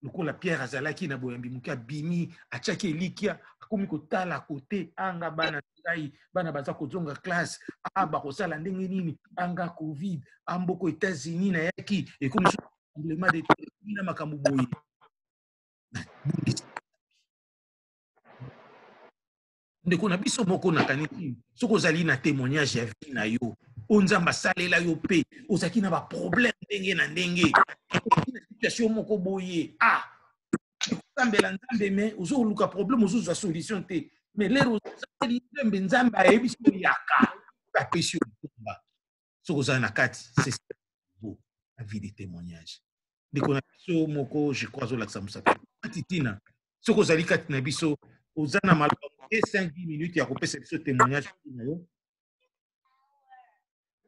lokola Pierre azalaki na boyambi muka bimi achaki elikia akomi kotala kote anga bana ngai bana baza kozonga classe ba kosala ndenge nini anga covid amboko États-Unis na yaki ekomi problème de na makambo boye ndeko na biso moko na kanisi soko zali na témoignage ya vie na yo onzamba salela yo pe ozaki na ba problème ndenge na ndenge situation moko boye nzambela nzambe me ozoluka problème ozozwa solution te mais lero ozali nzambe nzambe ayebi so yaka apesi yo litomba soko ozali na kati c'est beau la vie de témoignage ndeko na biso moko je crois ozolakisa mosapi titina soko ozali kati na biso oza na malamu 5-10 minutes ya kopesa biso témoignage na yo.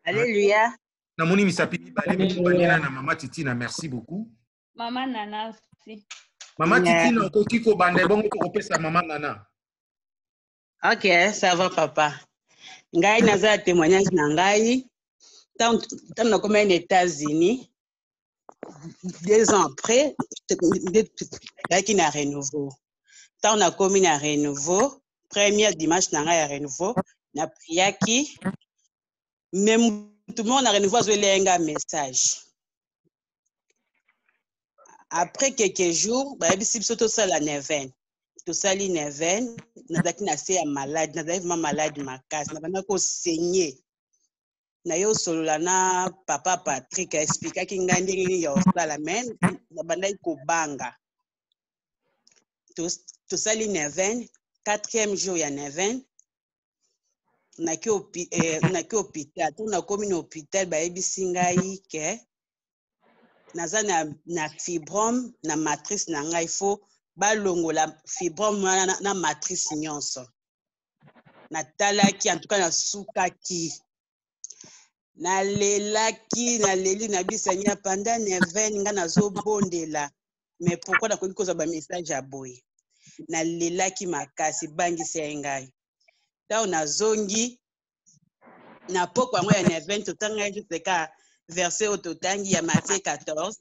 Alléluia. Namoni misapi mibale Banina na Mama Titina, merci beaucoup. Maman Nana aussi. Mama Titina, okoki ko bande bongo to kopesa Mama Nana. Ok, ça va papa. Ngai naza témoignage na ngai. Tant na comme aux États-Unis, 2 ans après, qui na renouveau. Tant na commis na renouveau, premier dimanche na ngai ya renouveau, na priaki, même tout le monde a renouveau un message. Après quelques jours, bah ici surtout ça la neuvaine. Tout ça li neuvaine, nazaki na se malade, nazaki malade makasi, na bana ko saigner. Na yo solola na papa Patrick expliquer ki ngai ndenge nini ya osala men na banda ko banga. Tout ça li neuvaine, 4e jour ya neuvaine. Na ki hôpital, tout na komi na hôpital ba yebisi ngai ke naza na fibrome na matrice na ngai fo balongola fibrome na matrice nyonso. Natalaki en tout cas na sukaki. Nalelaki naleli na bisanya pendant 9 nga nazobondela. Mais pourquoi na koki koza ba message ya boye? Nalelaki makasi bangisi ya ngai. Tao nazongi na poko yango ya 9 totanga juste ka verset au totangi ya Matthieu 14.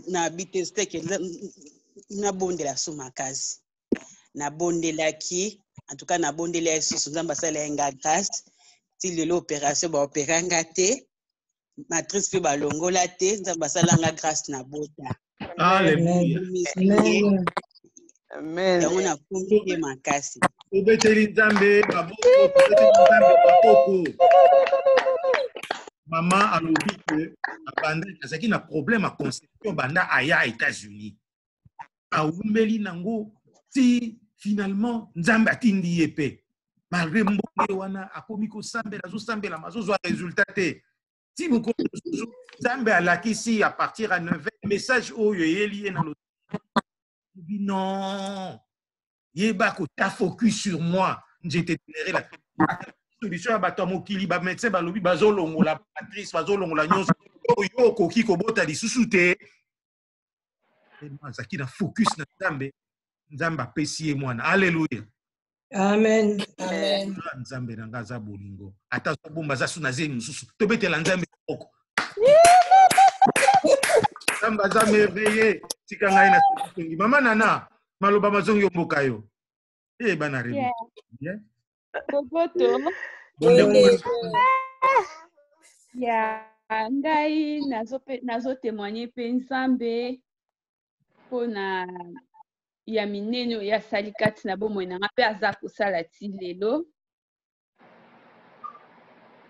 Na biteste ke na bondela sumakasi. Na bondelaki en tout cas na bondela Yesu nzamba sala nga grâce ti lelo opération ba opéranga te matrice pe balongola te nzamba sala nga grâce na bota. Alléluia. Amen. Yango na kumbi makasi. Obeteli nzambe baboko. Maman alobi que abanda azaki na problème à conception banda aya États-Unis. Awumeli nango ti finalement nzambe atindi yepe. Malgré mbonge wana akomi ko sambela zo sambela mazozo résultat te. Si vous connaissez nzambe alakisi à partir à 9 message oyo yeli na non. Yeba ko ta focus sur moi. J'étais généré la solution à batomo kili ba médecin ba lobi bazolongo la patrice bazolongo la nyonso yo koki ko bota lisusu te. Zaki na focus na nzambe nzamba pesi mwana. Alléluia. Amen. Amen. Nzambe na ngaza bolingo. Ata so bomba za suna zeni mususu. To betela nzambe oko. Nzamba za merveilleux. Tika ngai na songi. Mama Nana, maloba mazongi mboka yo. Eh bana rebi. Bien. Boboto. Ya ngai nazo témoigner pe nzambe pona ya minene ya salikati na bomoi na ngape aza kosala ti lelo.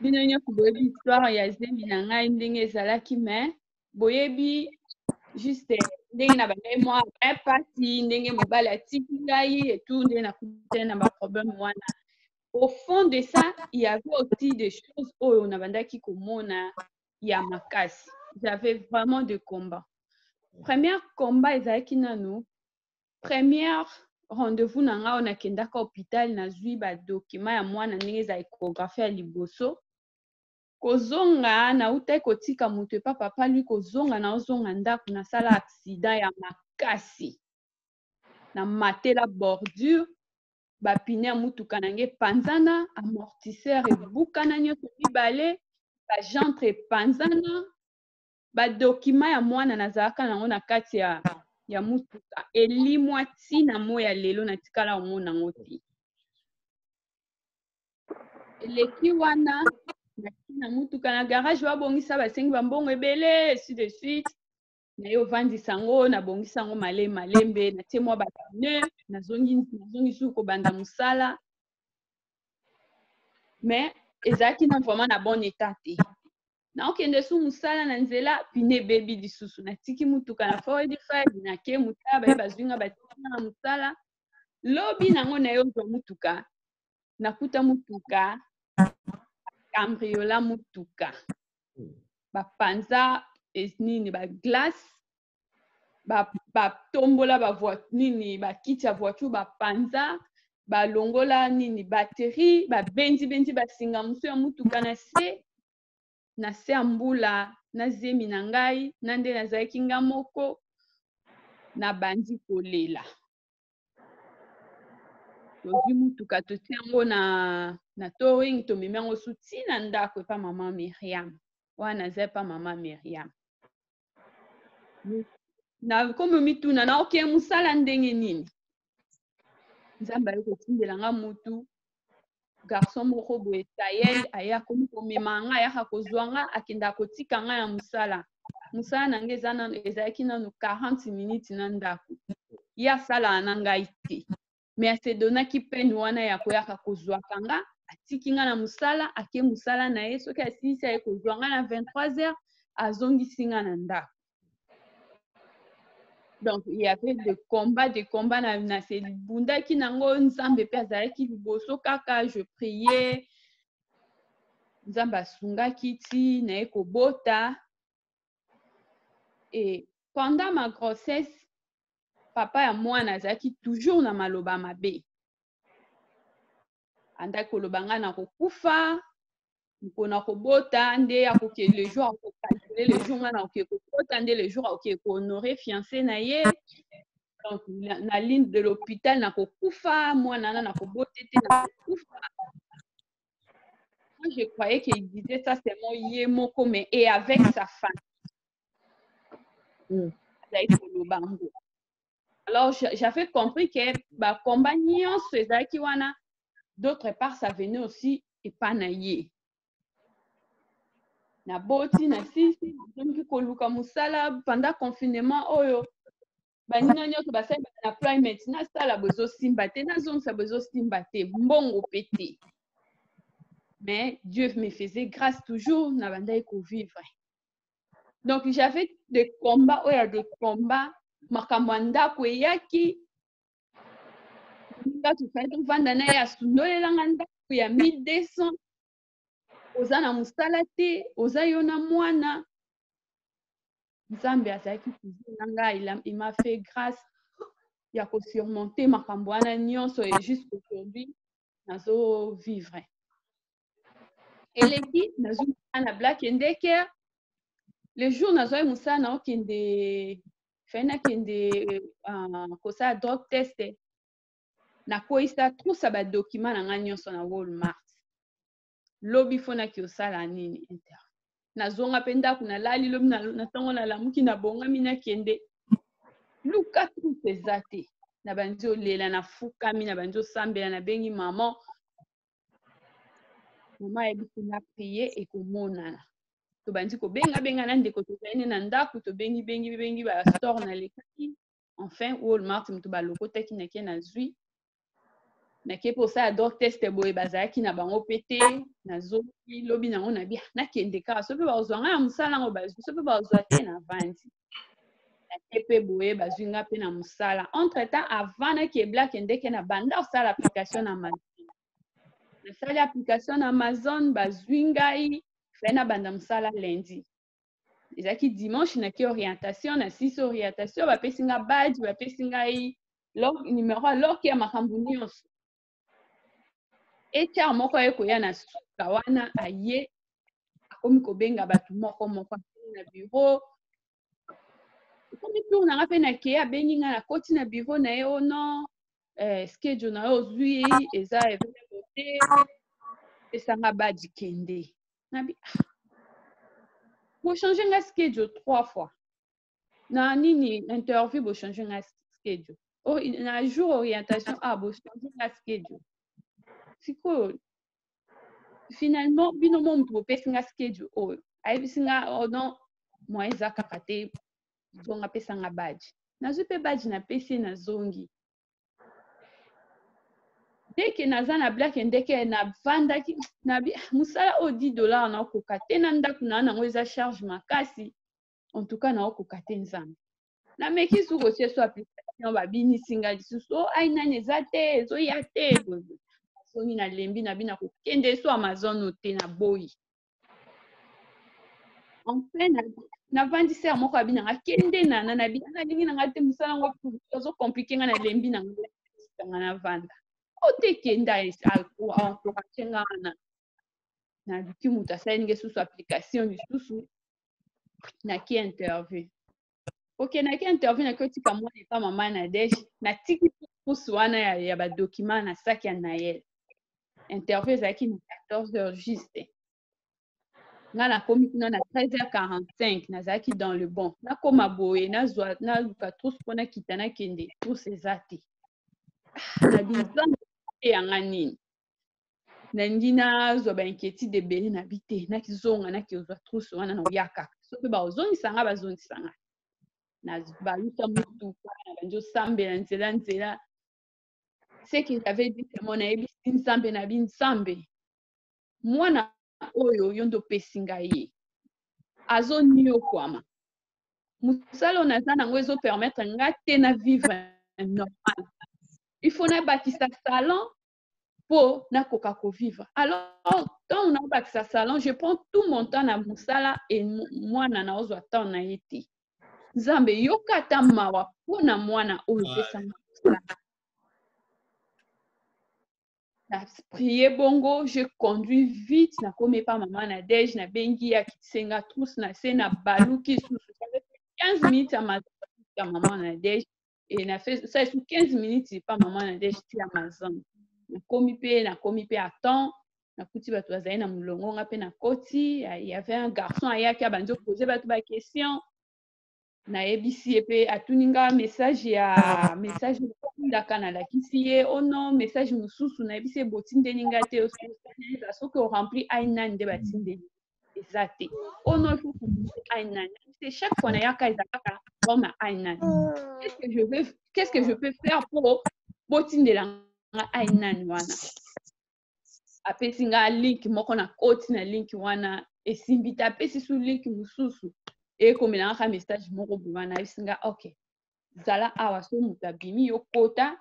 Bino nyonso boyebi histoire ya zemi na ngai ndenge ezalaki me boyebi juste ndenge na bangai mwa pasi ndenge mobali atiki ngai etu ndenge nakutani na baproblème wana. Au fond de ça, il y avait aussi des choses où on a qui komona ya makasi. J'avais vraiment des combats. Premier combat ezalaki nanu. Premier rendez-vous nanga on a kendaka hôpital na zui ba document ya mwana ndenge za échographie ya liboso. Kozonga na utai kotika mutu pa papa lui kozonga na ozonga ndako na sala accident ya makasi. Na matela bordure bapine ya mutuka nange panzana amortisseur ebukana nyonso mibale bajantre epanzana badokima ya mwana nazalaka nango na kati ya mutuka elimwa ntina mo ya lelo natikala omona yango te eleki wana na mutuka na garage babongisa basengi bambongo ebele ainsi de suite na yo vandisa ngo na bongisa ngo malembe na tie mwa bapine nazongi su kobanda musala mais ezalaki na vraiment na bon état te na okende su musala na nzela pine bebi lisusu natiki mutuka na forward file na ke mutaba ye bazwinga batika na musala lobi nango na yo zwa mutuka nakuta mutuka cambriola mutuka bapanza nini ba glace ba tombola ba nini ba kiti ya voiture ba panza balongola nini batterie babenzi basinga musu ya mutuka na se ya mbula na zemi na ngai na nde nazalaki nga moko na bandi kolela. Tozwi mutuka totia yango na towing tomemi yango su ntina ndako epa mama Miriam wana aza epa mama Miriam. Na komi mituna na oke musala ndenge nini nzambe ayi kotindela nga mutu garçon moko boye Sayel aya komi komema nga ayaka kozwa nga akenda kotika nga ya musala na nga ezalaki nano 40 minutes na ndako ye asala na ngai te me asedonaki pene wana ya koyaka kozwaka nga atiki nga na musala ake musala na ye soki asilisi aye kozwa nga na 23h azongisi nga na ndako. Donc il y avait des combats na se bundaki nango nzambe pe azalaki liboso kaka je priais nzambe asungaki ti na ye kobota. Et pendant ma grossesse papa ya mwana azalaki toujours na maloba mabe andaki koloba nga na kokufa mpona kobota nde akoki le jour akokalkule le jour nga na koki kobota nde le jour akoki kohonore fiancé na ye. Donc na ligne de l'hôpital na kokufa mwana na kobote te na kokufa. Moi je croyais qu'il disait ça seulement ye moko mais et avec sa famille. Alors j'avais compris que ba combat nyonso ezalaki wana d'autre part ça venait aussi epa na ye. Na boti na sisi donc koluka musala pendant confinement oyo banina nyonso basali na primate na sala bozo simba te na zongisa bozo simba te mbongo pété. Mais Dieu me faisait grâce toujours na bandai ko vivre. Donc j'avais des combats makambo ndako eyaki nga tufai tovanda na ye asundolelanga ndako ya 1200 oza na musala te oza yo na mwana nzambe azalaki kuzina nga il m'a fait grâce ya kosurmonter makambo wana nyonso et jusqu'aujourd'hui nazo vivre. Eleki nazwi na Black and Decker le jour nazoi musala na okende fena kende kosa drug test na koisa trusa ba document na nga nyonso na Walmart lobi fona ki osala nini inter nazonga pe ndako na lali lobi na tango na lamuki na bongami na kende luka trusa ezate na banzi olela na fukami na banzi osambela na bengi mama ebisi na prier ekomonana tobandi kobenga na ndeko tozali na ndako tobengi ba store na lekaki enfin Walmart mutu balokotaki nake na zwi nake posala drug test boye bazalaki na bango pete nazoki lobi nango na bia nakende kaka soki bazwa nga ya musala yango bazwi soki bazwa te na vandi nake pe boye bazwi nga pe na musala. Entre temps avant nake Black and Decker na banda osala application na Amazon nasali application na Amazon bazwi ngai fena banda musala lundi ezaki dimanche nake orientation na 6 orientation bapesi nga badge bapesi ngai numéro alors ya makambo nyonso HR moko ayekoya na suka wana aye akomi kobenga bato moko na bureau komi tour nanga pe nake abengi nga na koti na bureau na ye ono schedule na yo ozwi eza available te esanga badge kende nabi bo changer nga schedule 3 fois na nini interview bo changer nga schedule na jour orientation bo changer nga schedule siko finalement bino mo mutu bopesi nga schedule oyo ayebisi nga non moi eza kaka te zonga pesa nga badge nazwi pe badge na pesi na zongi dès que naza na Black and Decker na vandaki na musala o $10 na okoka te na ndako na nango eza charge makasi en tout cas na okoka te nzambe na meki su ko so application babinisi nga lisusu nani eza te ezoya te songi na lembi na bina kokende so Amazon te na boyi en plein na vandi ser moko abina nga kende na bina na lingi na nga te musala ngo zo compliquer nga na lembi na nga na vanda te kenda encourage nga wana na biki mutu asalingi susu application lisusu naki interview okendaki interview naki otika mwana epa mama na deje natiki pusu wana ya badokima na saki ya Nayel. Interview ezalaki na 14h juste nga nakomi kuna na 13h45 nazalaki dans le bon nakoma boye naluka trousse mpona kita nakende trousse eza te na binzambe yanga nini nalingi nazwa bainquiétude ebele na bi te nakizonga nakiozwa trousse wana na oya kaka so mpe bazongisanga bazongisanga baluka motuka na bandi osambela nzela ce que j'avais dit c'est mon ayebisi nzambe na binzambe mwana oyo yo ndo opesi ngai ye azoniokwama mosala oyo naza nango ezopermettre nga te na vivre normal il faut nabakisa salon mpo nakoka kovivre alors ntango nabakisa salon je prends tout mon temps na mosala e mwana naozwa temps na ye te nzambe yoka ata mawa mpo na mwana oyo opesanga mosala na prier bongo je conduis vite na komi pa mama na deje na bengi ya kitisenga trousse na se na baluki susu 15 minutes ya mama na deje et na fait ça sur 15 minutes pa mama na deje ti ya mazambe na komi pe à temps na kuti bato bazali na mulongo nga pe na koti il y avait un garçon ayaki abandi poser bato ba question na yebisi ye pe atuninga message ndaka na lakisi ye ono message mususu na yebisi botindeli nga te soki o rempli ainani nde batindeli eza te ono fuku ainani c'est chaque fois na yaka ezalaka forme ainani qu'est-ce que je peux faire pour botindela nga ainani wana apesi nga link moko na koti na link wana esimbi te apesi su link mususu ekomela nga message moko boye na yebisi nga ok zala awa so moto abimi yo kota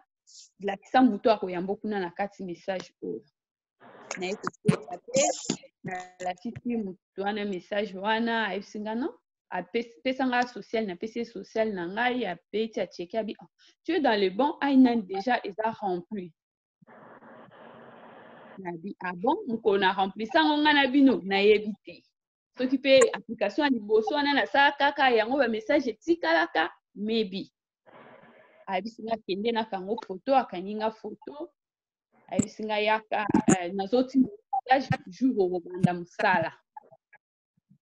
lakisa moto akoyamba kuna na kati message oyo naye kokota te nalakisi moto wana message wana ayebisi nga non apesa nga social napesi social na ngai apeti acheki abi tu es dans le bon ainani déjà eza rempli nabi bon mokolo na remplisango nga na bino nayebi te soki mpe application ya liboso wana nasala kaka yango bamessage etikalaka maybe ayebisi nga kende nakango foto akangi nga foto ayebisi nga yaka nazotinda message jour okobanda mosala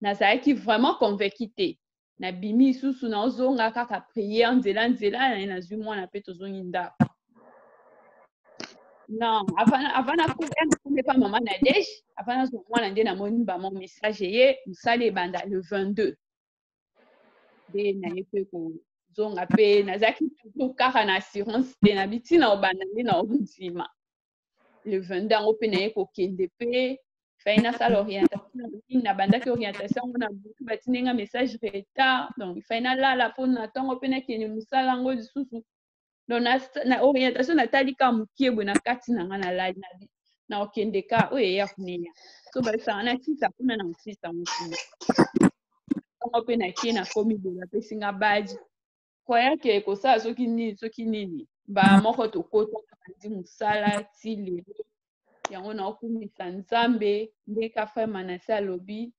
nazalaki vraiment convaincu te nabimi lisusu naozonga kaka priere nzela nazwi mwana mpe tozongi ndako non avant nakomi pa mama na deje avant nazwa mwana nde namoni bamo message ye mosala ebanda le 22 nde naye mpe kozonga mpe nazalaki toujours kaka na assurance te na bitina obanda nde na ondima le 22 yango mpe naye kokende mpe fai nasala orientation nabandaki orientation yango na butu batindenga message retard donc fai nalala mpo na ntongo mpe nakende mosala yango lisusu donc na orientation natali ka mokie boye na kati na nga nalali na okende ka oyo eya kuneya so babisanga na tisa kuna na mosisa mokuna ntongo mpe nakie nakomi boye bapesi nga baji koyake kosala soki nini moko tokota bandi mosala ti lelo yango naokumisa nzambe nde ka frère Manase alobi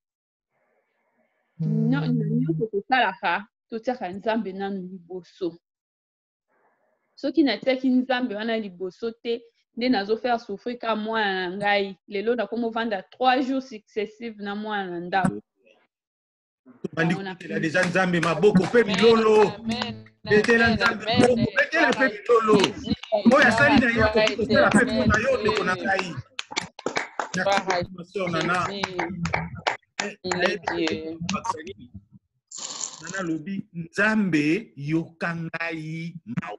na nyonso tosalaka totiaka nzambe nanu liboso soki natiaki nzambe wana liboso te nde nazofaire souffrir ka mwana na ngai lelo nakomovanda 3 jours successifs na mwana na ndako tobandi kotela deja nzambe maboko mpe bilolo betela nzambe maboko betela mpe bilolo oyo asali na ye akoki kosala mpe mpo na yo ndeko na ngai nana lobi nzambe yoka ngai mawa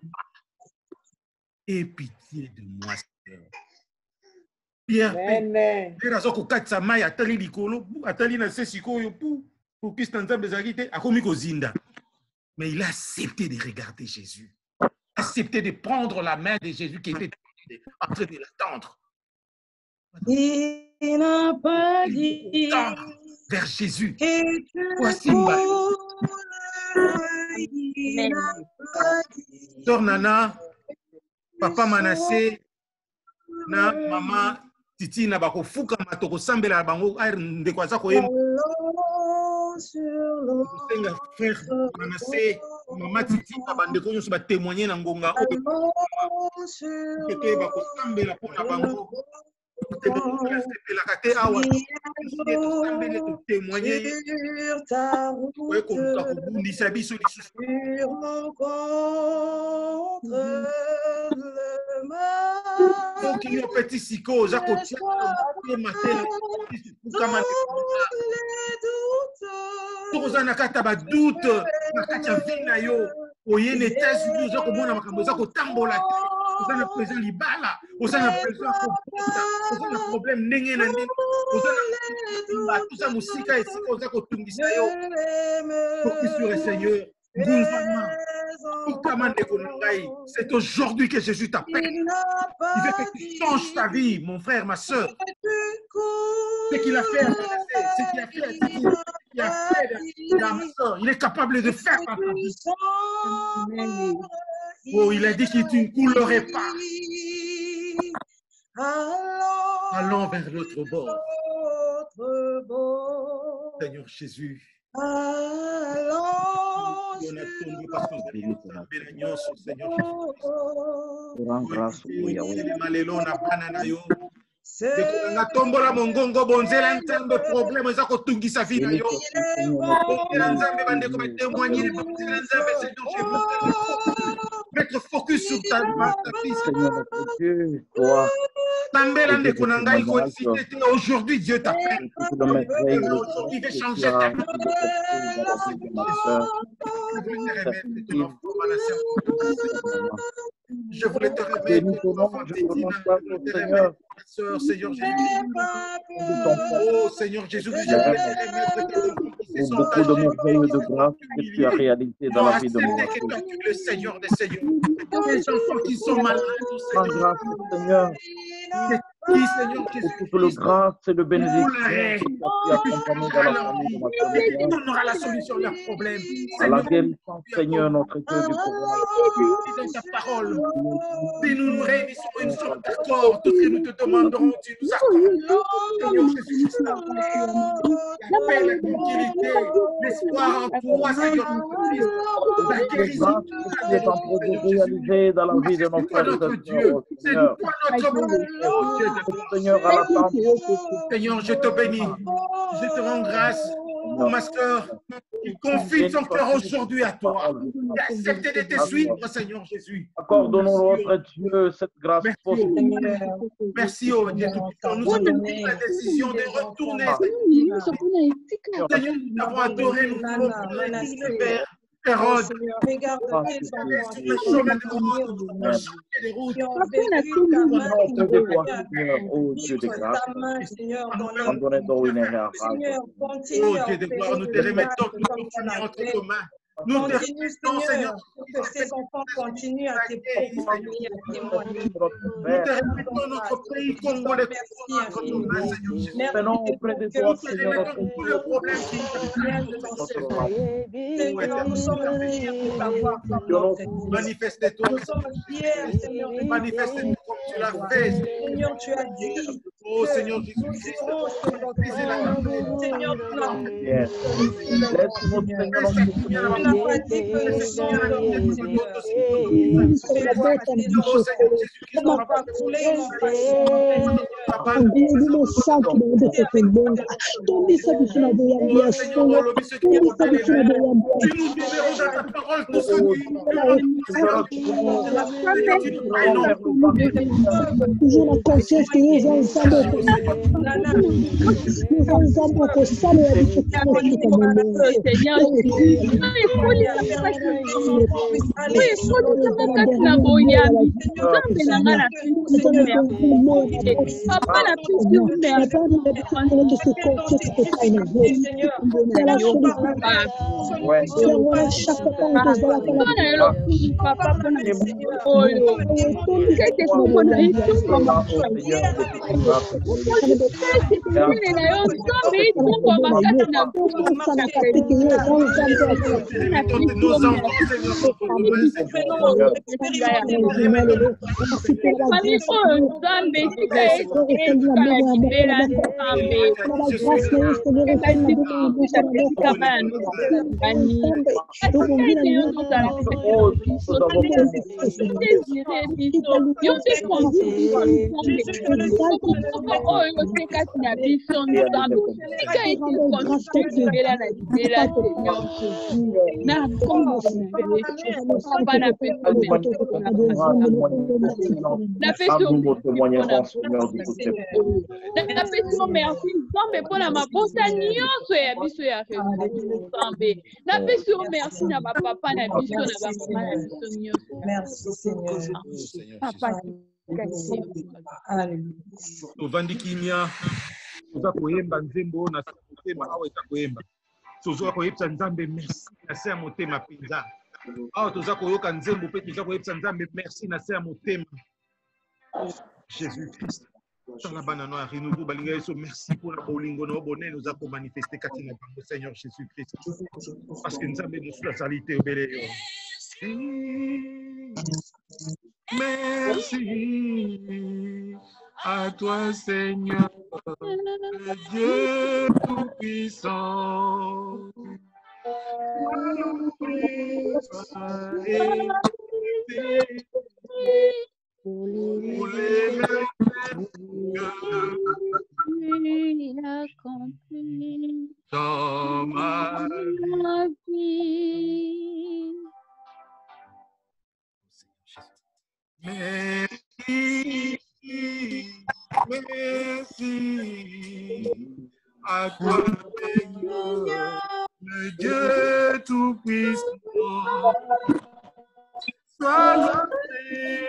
et pitié de moi Seigneur. Pierre azo kokatisa mai atali likolo atali na se sikoyo pour Christ nzambe ezalaki te akomi kozinda mais il a accepté de regarder Jésus, accepté de prendre la main de Jésus qui était en train de l'attendre. Il n'a pas dit vers Jésus. Voici Sœur Nana, Papa Manassé, na mama Titi na bako fuka matoko sambela bango air ndeko aza koyemba senga frère Manassé mama Titi na bandeko nyonso ba témoigner na ngonga oyo bako sambela pona bango Vous avez présent libala, vous avez présent problème n'engé n'engé, vous avez tout ça musique et si vous avez kotungisa yo, focus sur le Seigneur. C'est aujourd'hui que Jésus t'appelle. Il veut que tu changes ta vie, mon frère, ma soeur. Ce qu'il a fait, ce qu'il a fait, ma soeur, il est capable de faire ta vie. Oh, il a dit que tu ne coulerais pas. Allons vers l'autre bord. Seigneur Jésus. On a tombé parce que nous avons béni sur Seigneur Jésus. Na tombola mongongo bonzela nzambe problème za kotungisa vie na yo bonzela nzambe bande ko témoigner bonzela nzambe Seigneur Jésus mettre focus sur ta vie Seigneur notre Dieu toi tambela ndeko na ngai ko cité aujourd'hui Dieu t'appelle aujourd'hui il veut changer ta vie je voulais te remettre Sœur, Seigneur Jésus. Oh Seigneur Jésus, je voulais te remettre beaucoup de merveilles de grâce que tu as réalisé dans la vie de mon enfant. Le Seigneur des Seigneurs. Les enfants qui sont malades, Seigneur. Seigneur. Qui, Seigneur Jésus, pour le grâce et le bénédiction que tu as accompagné dans la famille de ma famille. Il donnera la solution à leurs problèmes. À la guérison, Seigneur, notre Dieu du coronavirus. Dans ta parole, si nous nous réunissons et nous sommes d'accord, tout ce que nous te demanderons, tu nous accordes. Seigneur Jésus, la paix, la tranquillité, l'espoir en toi, Seigneur, la guérison. Tu es en train de réaliser dans la vie de nos frères et sœurs. C'est quoi notre monde? Seigneur, à la tente. Seigneur, je te bénis. Je te rends grâce pour ma soeur qui confie son cœur aujourd'hui à toi. Qui a accepté de te suivre, Seigneur Jésus. Accorde-nous, notre Dieu, cette grâce. Merci, oh Dieu Tout-Puissant. Nous avons pris la décision de retourner. Seigneur, nous avons adoré, nous voulons le Père. Hérode, regarde le chemin de route, oh Dieu de grâce, Seigneur, nous te remettons entre tes mains. Nous te remettons, Seigneur, que ces enfants continuent à te proclamer, à témoigner. Nous te remettons notre pays congolais entre tes mains, Seigneur Jésus. Venons auprès de toi, Seigneur, notre tous les problèmes qui nous sommes fiers de t'avoir comme manifeste-toi. Nous sommes fiers, Seigneur. Manifeste-toi comme tu l'as fait. Seigneur, tu as dit. Oh Seigneur Jésus-Christ. Seigneur, tu l'as dit. pas dit que nous sommes toujours la confiance que nous avons Tovandikimia toza koyemba nzembo na motema awa eza koyemba tozoka koyebisa nzambe merci na se ya motema mpenza awa toza koyoka nzembo mpe toza koyebisa nzambe merci na se ya motema Jésus Christ tala bana no ya renouveau balinga yeso merci mpona bolingo na bonene oza komanifeste kati na bango Seigneur Jésus Christ parce que nzambe mosusu azali te obele yo merci à toi, Seigneur, Dieu tout-puissant. Pour les merveilles dans ma vie. Merci. Merci à toi, Seigneur, le Dieu tout-puissant. Sois loué,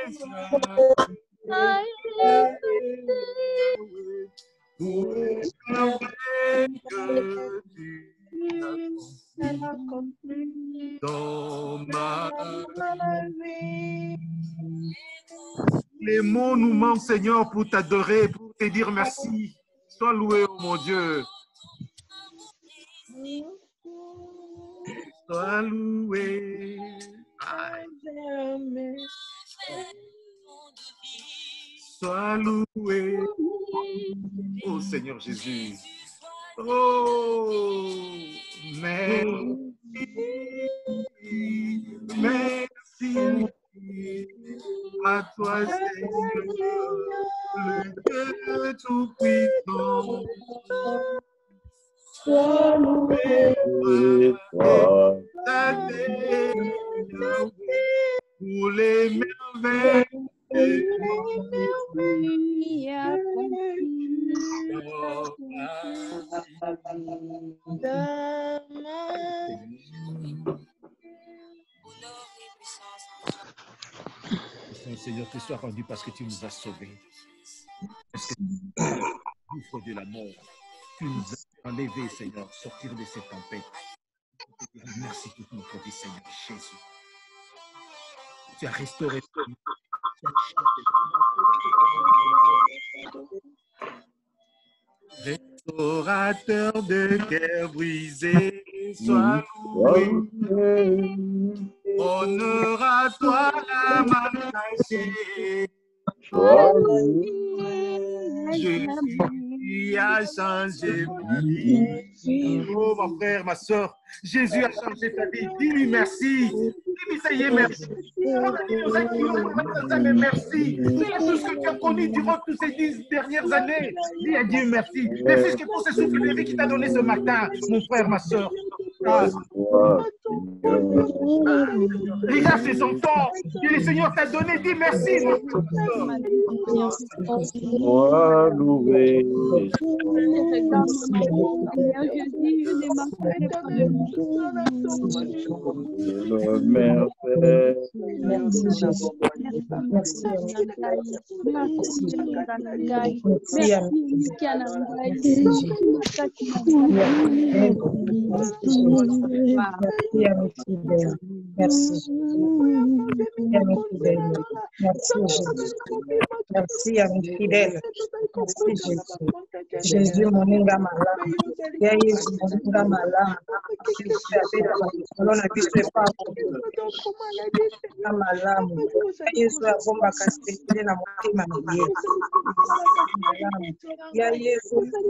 pour les merveilles que tu as accomplies dans ma vie. Les mots nous manquent, Seigneur, pour t'adorer, pour te dire merci. Sois loué, oh mon Dieu. Sois loué. Sois loué. Oh Seigneur Jésus. Oh, merci. Merci. À toi, Seigneur, le Dieu tout-puissant. Sois loué, pour les merveilles. Seigneur, que soit rendu parce que tu nous as sauvés. Parce que tu nous de la mort. Tu nous as enlevés, Seigneur, sortir de cette tempête. Merci pour notre vie, Seigneur Jésus. Tu as restauré. Restaurateur de cœur brisé, sois loué. Honneur à toi la main cachée. Jésus a changé ma vie. Oh mon frère, ma soeur, Jésus a changé ta vie. Dis-lui merci. Dis-lui ça y est, merci. Merci. C'est la chose que tu as connue durant toutes ces 10 dernières années. Dis à Dieu merci. Merci pour ce souffle de vie qu'il t'a donné ce matin, mon frère, ma soeur. Regarde ses enfants que le Seigneur t'a donné. Dis merci. Sois loué. Merci à mes fidèles. Merci Jésus. Jésus, mon inga malamu. Ya Yesu, mon inga malamu. Jésus, abela bakolo na biso epapo. Inga malamu. Ya Yesu, abomba kasepele na motema na ye. Ya Yesu, inga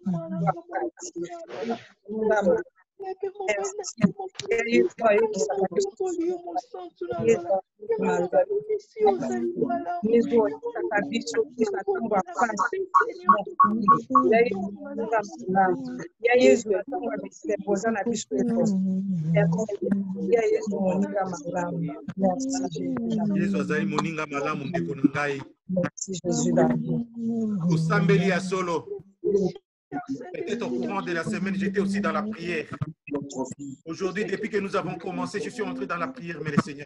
malamu. Peut-être au courant de la semaine, j'étais aussi dans la prière. Aujourd'hui, depuis que nous avons commencé, je suis entré dans la prière, mais le Seigneur.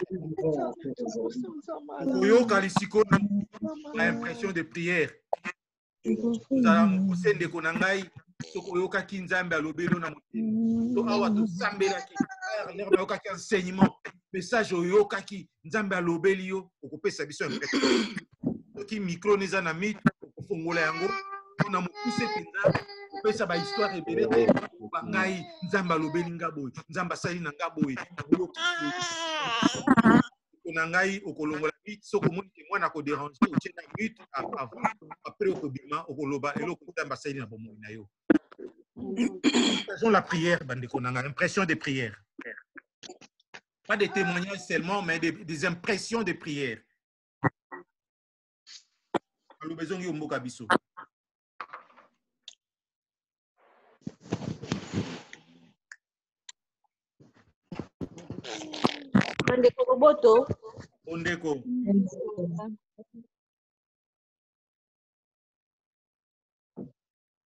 L'impression de prière. Nous allons pousser des konangai, sokoyoka kinzambe alobelo na motema. To awa to sambela ki, l'air na yoka ki enseignement. Message oyoka ki nzambe alobeli yo, okopesa biso impression. Ki micro neza na mit, okofongola yango, na mopuse penza. Pesa ba histoire ebele bangai nzamba lobeli ngabo nzamba sali na ngabo konangai okolongola bit soko moni ke mwana ko déranger o tena but avant après okobima okoloba eloko nzamba sali na bomo na yo. Faisons la prière bande konanga, impression de prière. Pas des témoignages seulement mais des impressions de prière. Alo besoin yo mboka biso. Bandeko Roboto. Ondeko.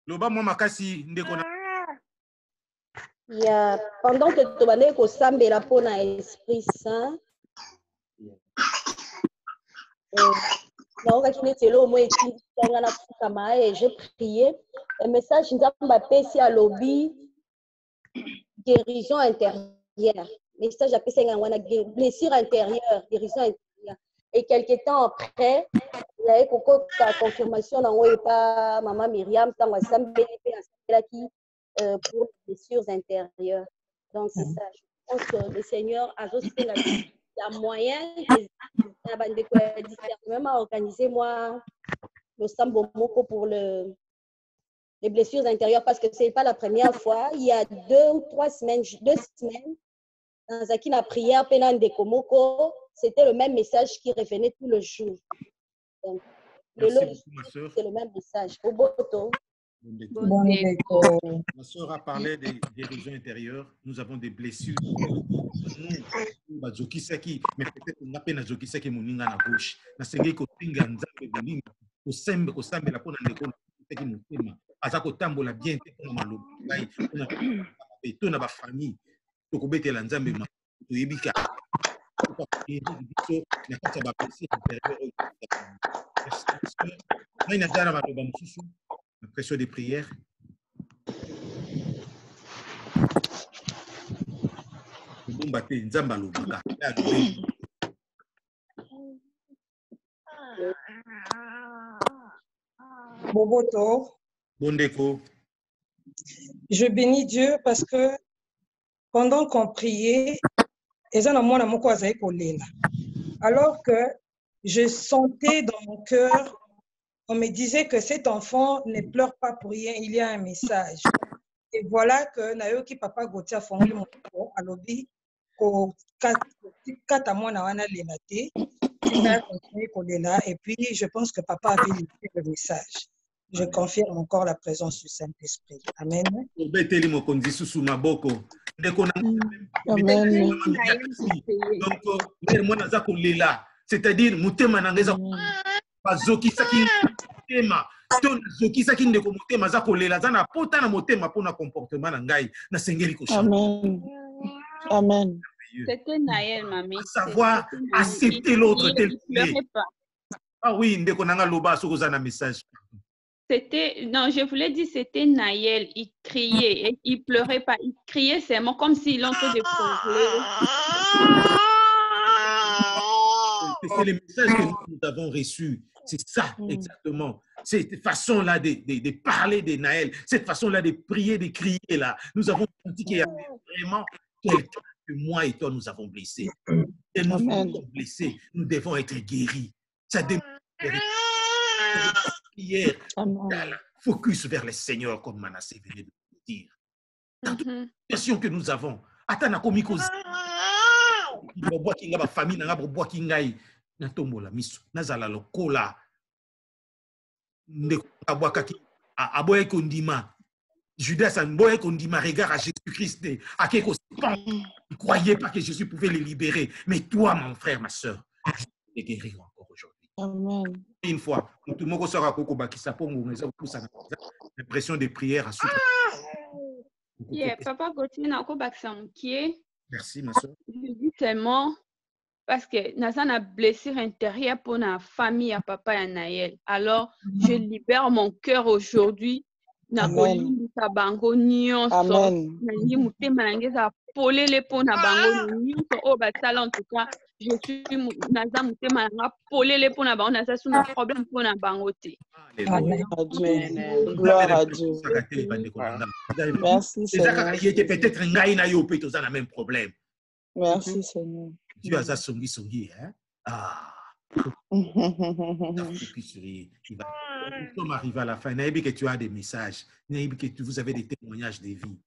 Loba mo makasi ndeko na. Ya pendant que tu bandeko kosambela pona Esprit Saint. Donc kinetelo mo eti tanga na fukama et j'ai prié un message nzamba pesi à lobby guérison intérieure. Message appelé Sengangwana, blessure intérieure, guérison intérieure. Et quelques temps après, il y a eu la confirmation dans pas maman Myriam, tant qui pour les blessures intérieures. Donc c'est ça. Je pense que le Seigneur a aussi la moyen de même à organiser moi le Sambo Moko pour les blessures intérieures parce que c'est pas la première fois. Il y a 2 ou 3 semaines, 2 semaines. Dans la prière, c'était le même message qui revenait tout le jour. Donc, c'est le même message. Ma soeur a parlé des guérisons intérieures. Nous avons des blessures. Mais peut-être qu'on a peine à Zokisaki Moninga na gauche. Na sengi ko tinga nzambe bolinga. Ko sembe la pona ndeko teki motema. Azako tambola bien te pona maloba. Ngai to na ba famille. Tokobetela nzambe ma toyebika na kati ya bapesi ngai nazala na maloba mosusu na pression de prière. Kobomba te nzambe alobaka Boboto. Bondeko. Je bénis Dieu parce que pendant qu'on priait, alors que je sentais dans mon cœur, on me disait que cet enfant ne pleure pas pour rien, il y a un message. Et voilà que Nayoki Papa Gauthier a fondé mon corps à l'objet et puis je pense que Papa avait lu le message. Je confirme encore la présence du Saint-Esprit. Amen. Amen. C'est-à-dire, Amen. C'était Naël, mamie. Savoir accepter l'autre tel qu'il est. Ah oui, Ndekonanga Loba, Sokozana message. C'était, non, je voulais dire, c'était Naël. Il criait, et il pleurait pas. Il criait seulement comme s'il en train de pleurer. C'est le message que nous avons reçu. C'est ça, exactement. Cette façon-là de parler de Naël, cette façon-là de prier, de crier là. Nous avons senti qu'il y avait vraiment quelqu'un que moi et toi, nous avons blessé. Et nous sommes blessés. Nous devons être guéris. Ça demande prière. Focus vers le Seigneur, comme Manassé venait de le dire. Dans toute situation que nous avons, attends, famille, nazala lokola aboye kondima Judas aboye kondima regard à Jésus-Christ il croyait pas que Jésus pouvait les libérer, mais toi mon frère, ma soeur, je peux te guérir encore aujourd'hui. Amen. Une fois tout le monde sera l'impression de prière à papa continue na ko bakisa mukie. Merci ma soeur. Je dis seulement parce que Nathan a blessure intérieure pour la famille à papa et Naël. Alors, je libère mon cœur aujourd'hui. Amen. Amen. En tout cas, je suis Nathan Mutema polé pour na bango na sous problème pour na bangote. Gloire à Dieu. Merci Seigneur. Peut-être ngai na yo peut toza na même problème. Merci Seigneur. Dieu a ça songi, hein? Nous sommes arrivés à la fin. Naïbi que tu as des messages. Naïbi que vous avez des témoignages de vie.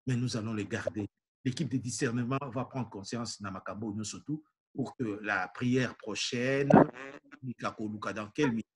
Mais nous allons les garder. L'équipe de discernement va prendre conscience Namakabo, nous surtout, pour que la prière prochaine, dans quelle minute